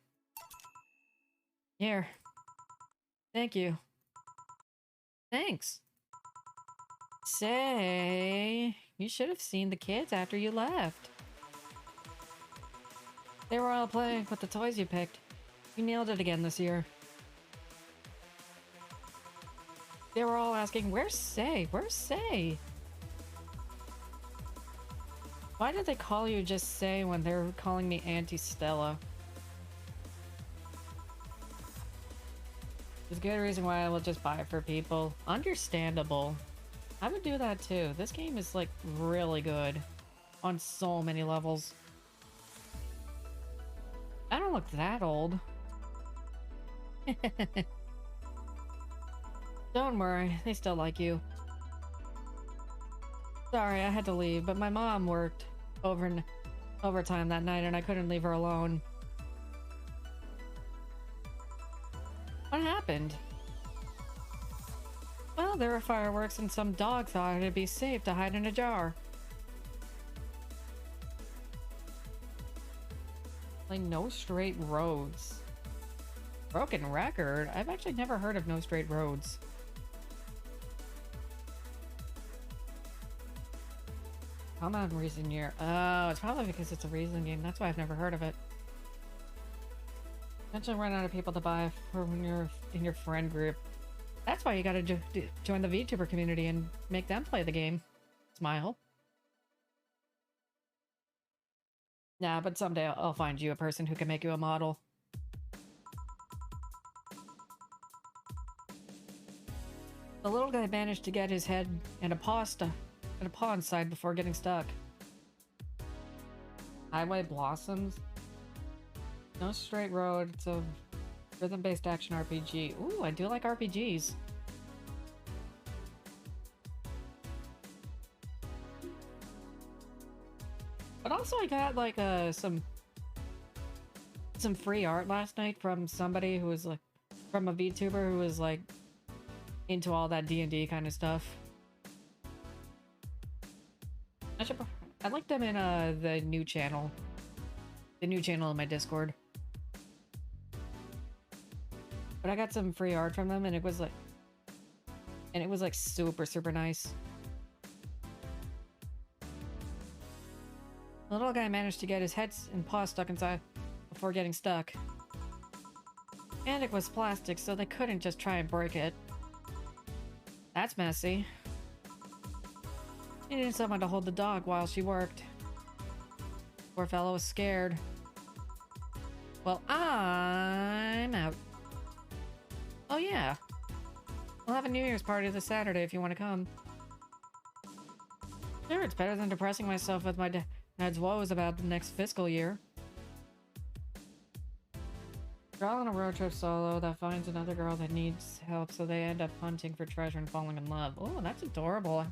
Here. Thank you. Thanks. Say, you should have seen the kids after you left. They were all playing with the toys you picked. You nailed it again this year. They were all asking, where's Say? Where's Say? Why did they call you just Say when they're calling me Auntie Stella? There's a good reason why I will just buy it for people. Understandable. I would do that too. This game is like really good on so many levels. I don't look that old. Don't worry, they still like you. Sorry, I had to leave, but my mom worked overtime that night and I couldn't leave her alone. What happened? Well, there were fireworks and some dog thought it'd be safe to hide in a jar. Like, No Straight Roads. Broken record? I've actually never heard of No Straight Roads. Come on, recent year. Oh, it's probably because it's a recent game. That's why I've never heard of it. Eventually run out of people to buy for when you're in your friend group. That's why you gotta join the VTuber community and make them play the game. Smile. Nah, but someday I'll find you a person who can make you a model. The little guy managed to get his head and a paw inside before getting stuck. Highway Blossoms? No Straight Road, it's a rhythm-based action RPG. Ooh, I do like RPGs. But also I got like some free art last night from somebody who was like, from a VTuber who was like into all that D&D kind of stuff. I like them in the new channel. The new channel in my Discord. But I got some free art from them and it was like super, super nice. The little guy managed to get his head and paw stuck inside before getting stuck. And it was plastic, so they couldn't just try and break it. That's messy. She needed someone to hold the dog while she worked. Poor fellow was scared. Well, I'm out. Oh yeah. We'll have a New Year's party this Saturday if you want to come. Sure, it's better than depressing myself with my dad's woes about the next fiscal year. Girl on a road trip solo that finds another girl that needs help, so they end up hunting for treasure and falling in love. Oh, that's adorable.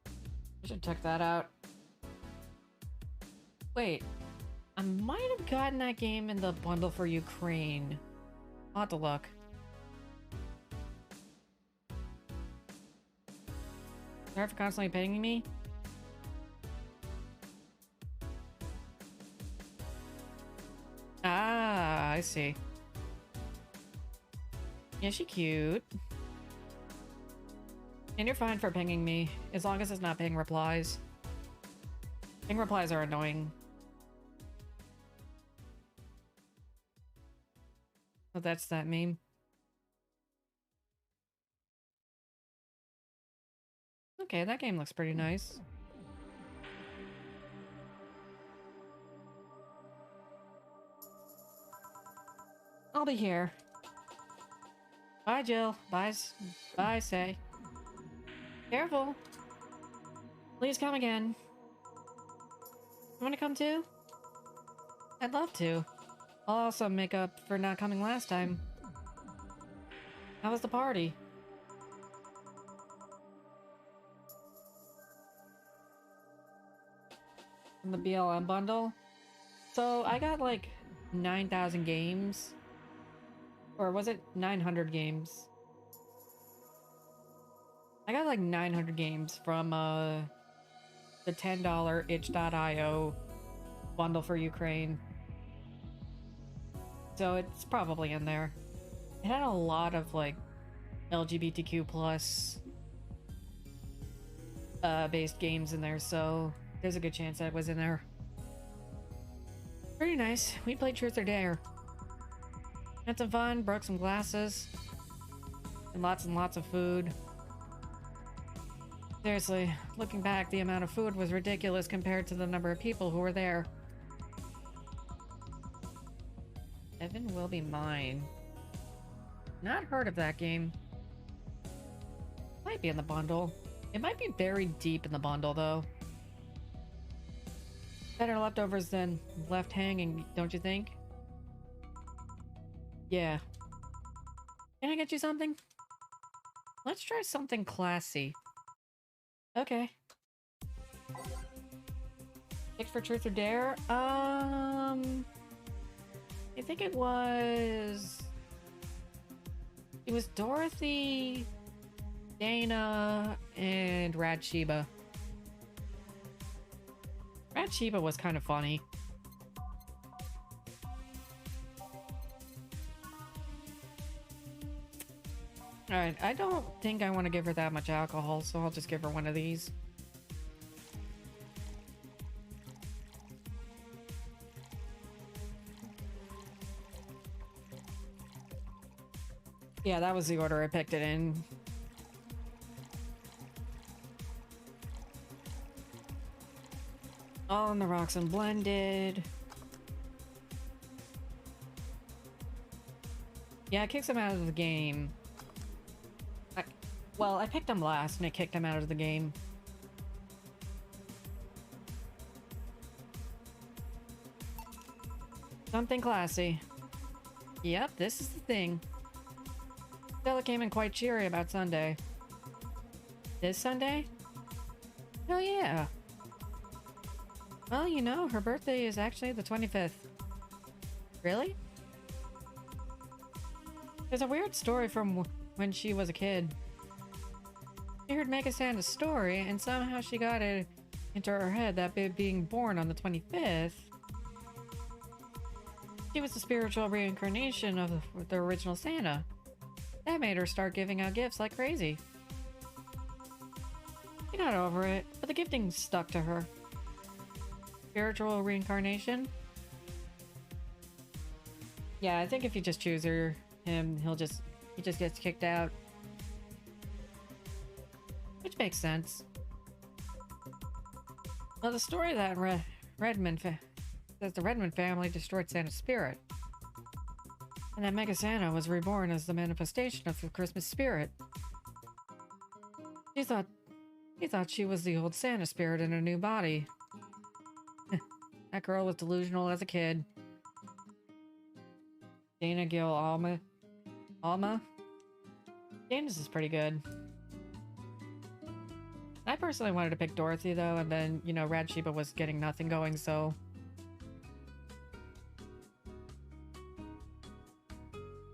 I should check that out. Wait, I might have gotten that game in the bundle for Ukraine. I'll have to look. Sorry for constantly pinging me. Ah, I see. Yeah, she cute. And you're fine for pinging me, as long as it's not ping replies. Ping replies are annoying. Oh, that's that meme. Okay, that game looks pretty nice. I'll be here. Bye, Jill. Bye, Say. Careful. Please come again. You want to come too? I'd love to. I'll also make up for not coming last time. How was the party? In the BLM bundle? So I got like 9,000 games. Or was it 900 games? I got like 900 games from the $10 itch.io bundle for Ukraine. So it's probably in there. It had a lot of like LGBTQ plus based games in there, so there's a good chance that was in there. Pretty nice. We played Truth or Dare. Had some fun, broke some glasses, and lots of food. Seriously, looking back, the amount of food was ridiculous compared to the number of people who were there. Heaven Will Be Mine. Not heard of that game. Might be in the bundle. It might be buried deep in the bundle, though. Better leftovers than left hanging, don't you think? Yeah. Can I get you something? Let's try something classy. Okay. Pick for Truth or Dare? I think it was Dorothy, Dana, and Rad Sheba. Rad Sheba was kind of funny. Alright, I don't think I want to give her that much alcohol, so I'll just give her one of these. Yeah, that was the order I picked it in. All on the rocks and blended. Yeah, it kicks him out of the game. Well, I picked him last and it kicked him out of the game. Something classy. Yep, this is the thing. Stella came in quite cheery about Sunday. This Sunday? Hell yeah. Well, you know, her birthday is actually the 25th. Really? There's a weird story from when she was a kid. She heard Mega Santa's story, and somehow she got it into her head that being born on the 25th, she was the spiritual reincarnation of the original Santa. That made her start giving out gifts like crazy. She got over it, but the gifting stuck to her. Spiritual reincarnation? Yeah, I think if you just choose him, he just gets kicked out. Which makes sense. Well, the story that Redmond says the Redmond family destroyed Santa's spirit. And that Mega Santa was reborn as the manifestation of the Christmas spirit. He thought she was the old Santa spirit in a new body. That girl was delusional as a kid. Dana Gil Alma? James is pretty good. I personally wanted to pick Dorothy, though, and then, you know, Rad Sheba was getting nothing going, so...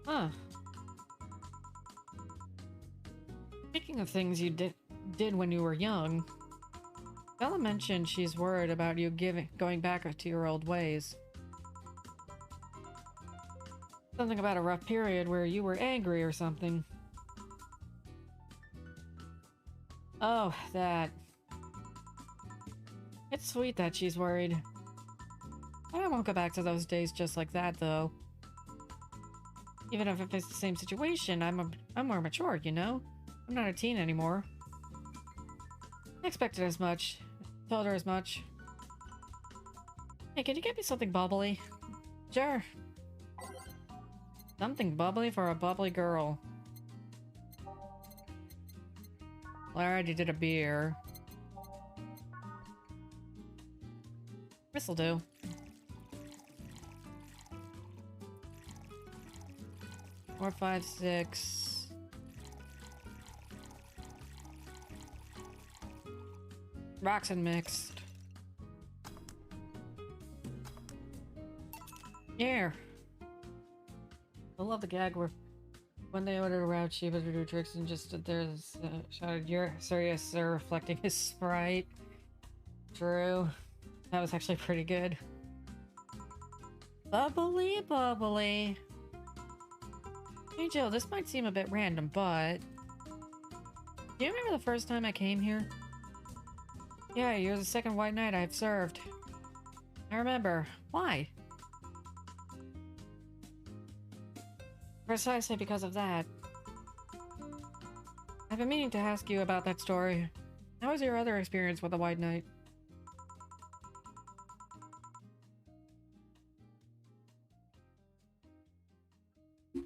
Huh. Speaking of things you did when you were young, Bella mentioned she's worried about you going back to your old ways. Something about a rough period where you were angry or something. Oh, that. It's sweet that she's worried. I won't go back to those days just like that, though. Even if it's the same situation, I'm more mature, you know? I'm not a teen anymore. I expected as much. Told her as much. Hey, can you get me something bubbly? Sure. Something bubbly for a bubbly girl. Well, I already did a beer. This'll do. Four, five, six. Rocks and mixed. Yeah. I love the gag where when they ordered around Sheba to do tricks and just stood there and shouted, "You're serious, sir," reflecting his sprite. True. That was actually pretty good. Bubbly, bubbly. Hey Jill, this might seem a bit random, but... Do you remember the first time I came here? Yeah, you're the second white knight I've served. I remember. Why? Precisely because of that. I've been meaning to ask you about that story. How was your other experience with the White Knight?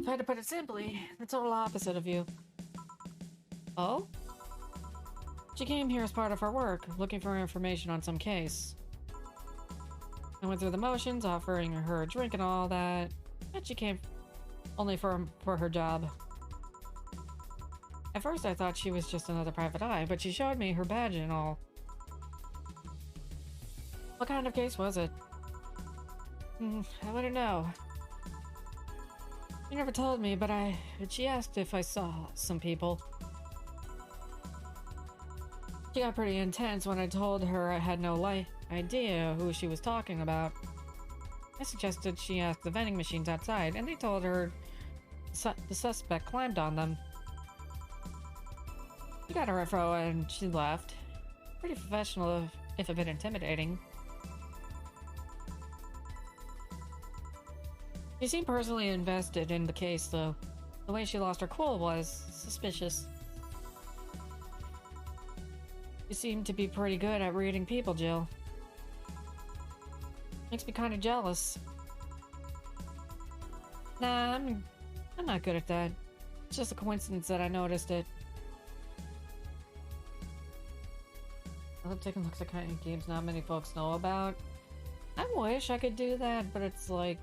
If I had to put it simply, the total opposite of you. Oh? She came here as part of her work, looking for information on some case. I went through the motions, offering her a drink and all that, but she came only for her job. At first I thought she was just another private eye, but she showed me her badge and all. What kind of case was it? I wouldn't know. She never told me, but she asked if I saw some people. She got pretty intense when I told her I had no idea who she was talking about. I suggested she ask the vending machines outside, and they told her the suspect climbed on them. She got her info and she left. Pretty professional, if a bit intimidating. She seemed personally invested in the case, though. The way she lost her cool was suspicious. You seem to be pretty good at reading people, Jill. Makes me kind of jealous. Nah, I'm not good at that. It's just a coincidence that I noticed it. I love taking looks at kind of games not many folks know about. I wish I could do that, but it's like...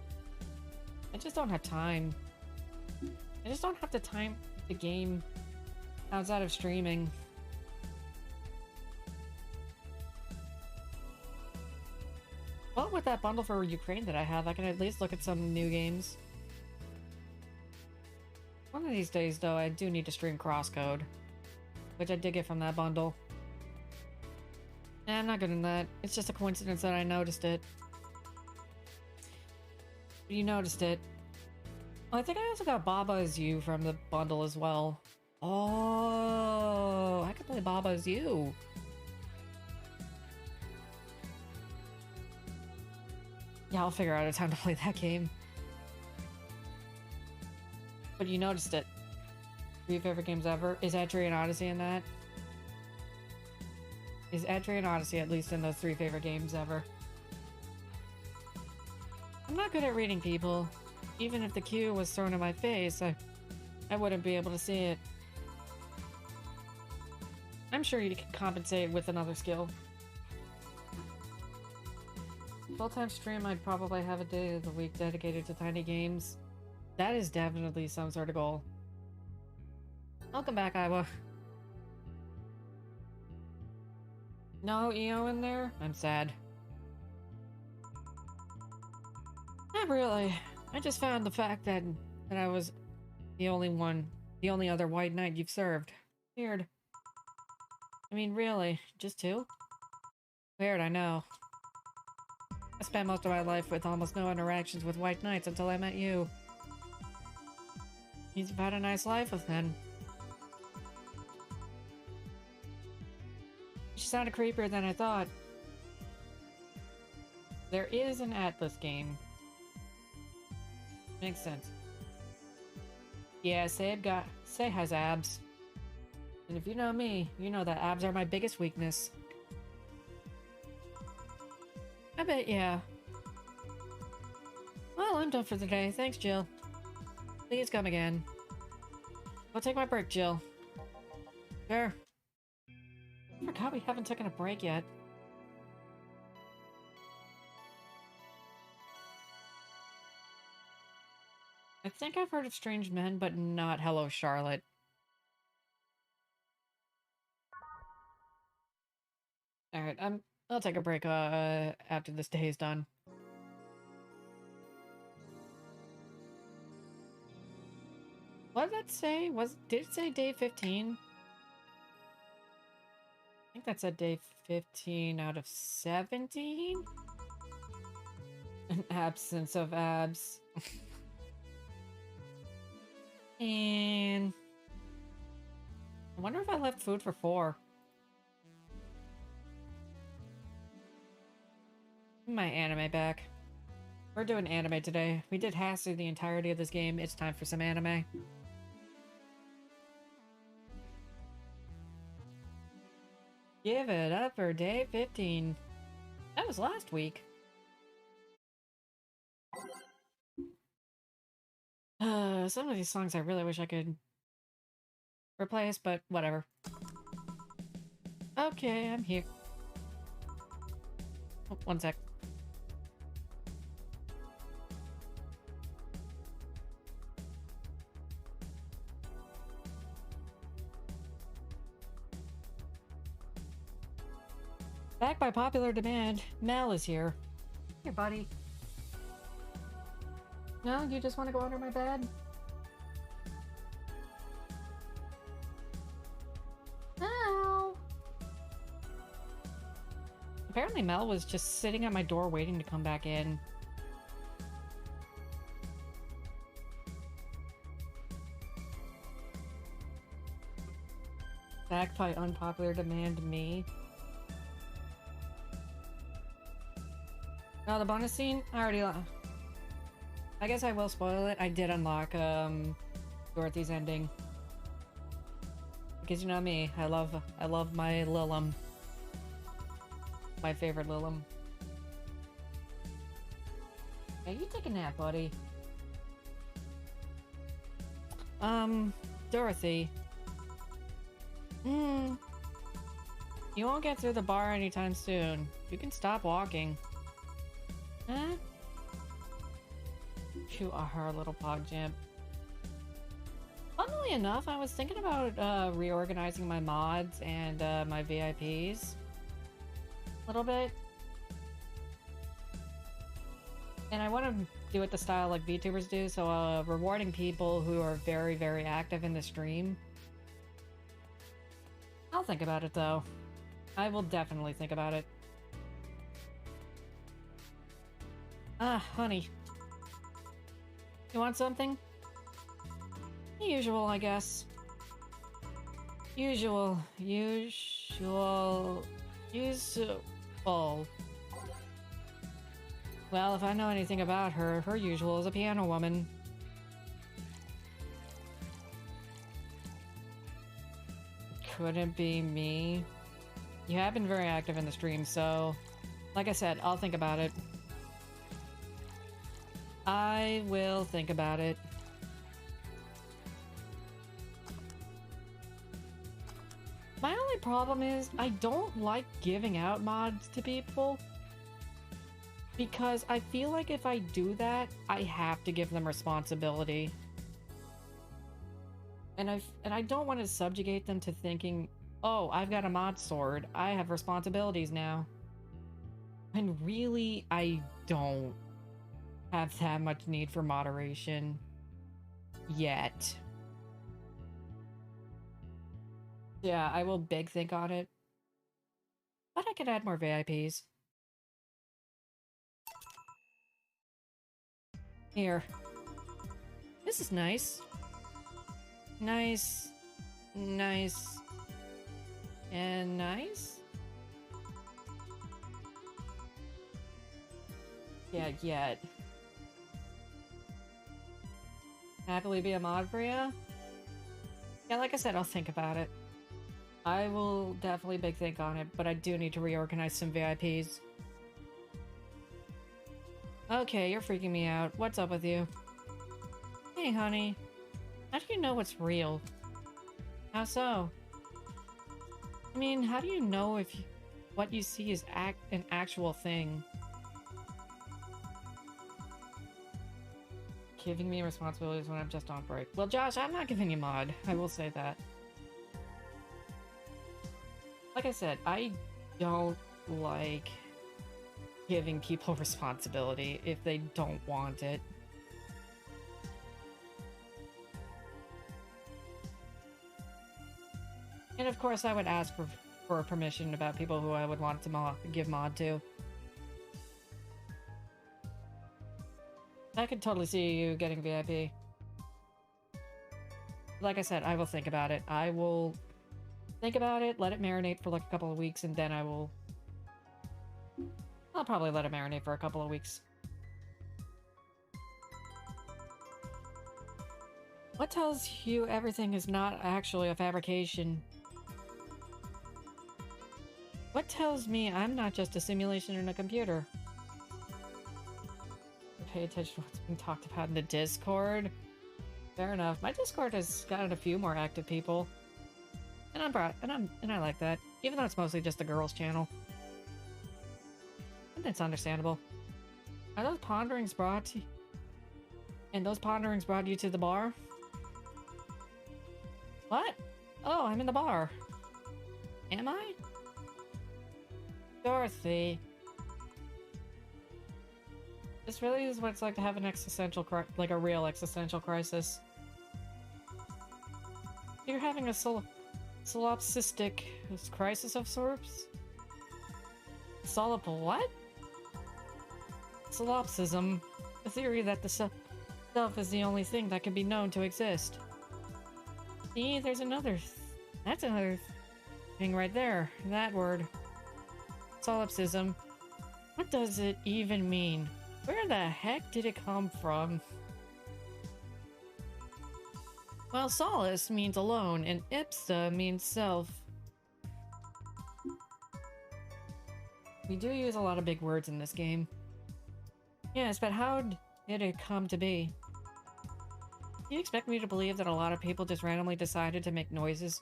I just don't have time. I just don't have the time to game outside of streaming. Well, with that bundle for Ukraine that I have, I can at least look at some new games. One of these days, though, I do need to stream Crosscode, which I did get from that bundle. Nah, I'm not good in that. It's just a coincidence that I noticed it. You noticed it. Well, I think I also got Baba Is You from the bundle as well. Oh, I could play Baba Is You. Yeah, I'll figure out a time to play that game. But you noticed it. 3 favorite games ever. Is Etrian Odyssey in that? Is Etrian Odyssey at least in those 3 favorite games ever? I'm not good at reading people. Even if the cue was thrown in my face, I wouldn't be able to see it. I'm sure you can compensate with another skill. Full-time stream, I'd probably have a day of the week dedicated to tiny games. That is definitely some sort of goal. Welcome back, Iowa. No EO in there? I'm sad. Not really. I just found the fact that I was the only other white knight you've served. Weird. I mean, really, just 2? Weird, I know. I spent most of my life with almost no interactions with white knights until I met you. You've had a nice life with them. She sounded creepier than I thought. There is an Atlas game. Makes sense. Yeah, Say has abs. And if you know me, you know that abs are my biggest weakness. I bet, yeah. Well, I'm done for the day. Thanks, Jill. Please come again. I'll take my break, Jill. Sure. I forgot we haven't taken a break yet. I think I've heard of Strange Men, but not Hello, Charlotte. Alright, I'll take a break after this day is done. What did that say? Did it say day 15? I think that said day 15 out of 17? An absence of abs. And I wonder if I left food for 4. My anime back. We're doing anime today. We did half through the entirety of this game. It's time for some anime. Give it up for day 15. That was last week. Some of these songs I really wish I could replace, but whatever. Okay, I'm here. Oh, one sec. Back by popular demand, Mel is here. Hey, buddy. No, you just want to go under my bed? Mel! Apparently Mel was just sitting at my door waiting to come back in. Back by unpopular demand, me. Oh, the bonus scene? I already... I guess I will spoil it. I did unlock, Dorothy's ending. Because you know me, I love my Lilum. My favorite Lilum. Hey, you take a nap, buddy. Dorothy. You won't get through the bar anytime soon. You can stop walking. Huh? You are a little pogjamp. Funnily enough, I was thinking about reorganizing my mods and my VIPs a little bit. And I want to do it the style like VTubers do, so rewarding people who are very, very active in the stream. I'll think about it though. I will definitely think about it. Ah, honey. You want something? Usual, I guess. Usual. Well, if I know anything about her, her usual is a piano woman. couldn't be me. You have been very active in the stream, so like I said, I'll think about it. I will think about it. My only problem is I don't like giving out mods to people because I feel like if I do that, I have to give them responsibility. And I don't want to subjugate them to thinking, oh, I've got a mod sword, I have responsibilities now. And really, I don't have that much need for moderation yet. Yeah, I will big think on it. But I could add more VIPs. Here. This is nice. Nice. Nice. And nice? Yeah, yet. Happily be a mod for you? Yeah, like I said, I'll think about it. I will definitely big think on it, but I do need to reorganize some VIPs. Okay, you're freaking me out. What's up with you? Hey, honey. How do you know what's real? How so? I mean, how do you know if what you see is an actual thing? Giving me responsibilities when I'm just on break. Well, Josh, I'm not giving you mod. I will say that. Like I said, I don't like giving people responsibility if they don't want it. And of course, I would ask for permission about people who I would want to give mod to. I could totally see you getting VIP. Like I said, I will think about it. I will think about it, let it marinate for like a couple of weeks, and then I'll probably let it marinate for a couple of weeks. What tells you everything is not actually a fabrication? What tells me I'm not just a simulation in a computer? Pay attention to what's being talked about in the Discord. Fair enough. My Discord has gotten a few more active people. And I like that. Even though it's mostly just a girls' channel. And it's understandable. Are those ponderings brought to you? And those ponderings brought you to the bar? What? Oh, I'm in the bar. Am I? Dorothy. This really is what it's like to have an existential like a real existential crisis. You're having a solipsistic crisis of sorts? What? Solipsism. The theory that the self is the only thing that can be known to exist. See, there's that's another thing right there. That word. Solipsism. What does it even mean? Where the heck did it come from? Well, solace means alone, and ipsa means self. We do use a lot of big words in this game. Yes, but how did it come to be? Do you expect me to believe that a lot of people just randomly decided to make noises?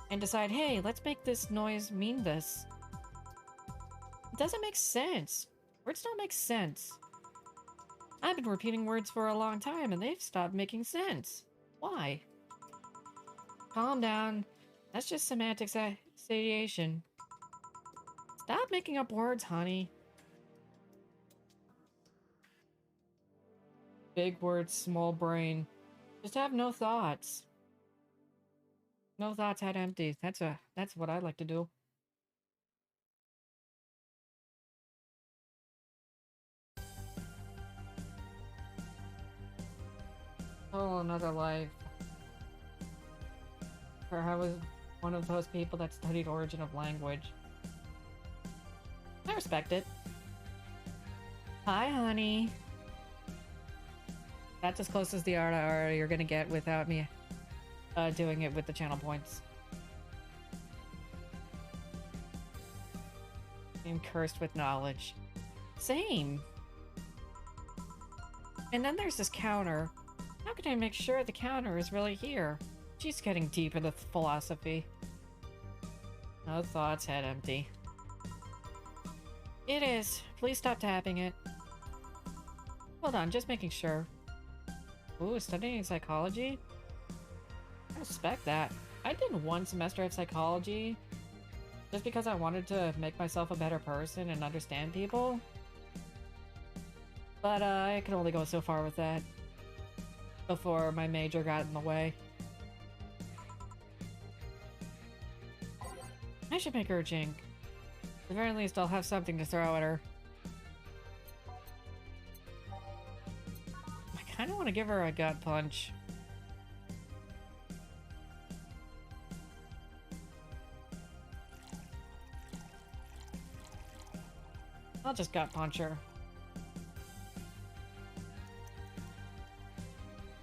And decide, hey, let's make this noise mean this? It doesn't make sense. Words don't make sense. I've been repeating words for a long time and they've stopped making sense. Why? Calm down. That's just semantic satiation. Stop making up words, honey. Big words, small brain. Just have no thoughts. No thoughts, head empty. That's what I like to do. Oh, another life. Or I was one of those people that studied origin of language. I respect it. Hi, honey. That's as close as the art you're gonna get without me doing it with the channel points. I'm cursed with knowledge. Same. And then there's this counter. How can I make sure the counter is really here? She's getting deep into philosophy. No thoughts, head empty. It is. Please stop tapping it. Hold on, just making sure. Ooh, studying psychology? I respect that. I did one semester of psychology just because I wanted to make myself a better person and understand people. But I could only go so far with that before my major got in the way. I should make her a jink. At the very least, I'll have something to throw at her. I kind of want to give her a gut punch. I'll just gut punch her.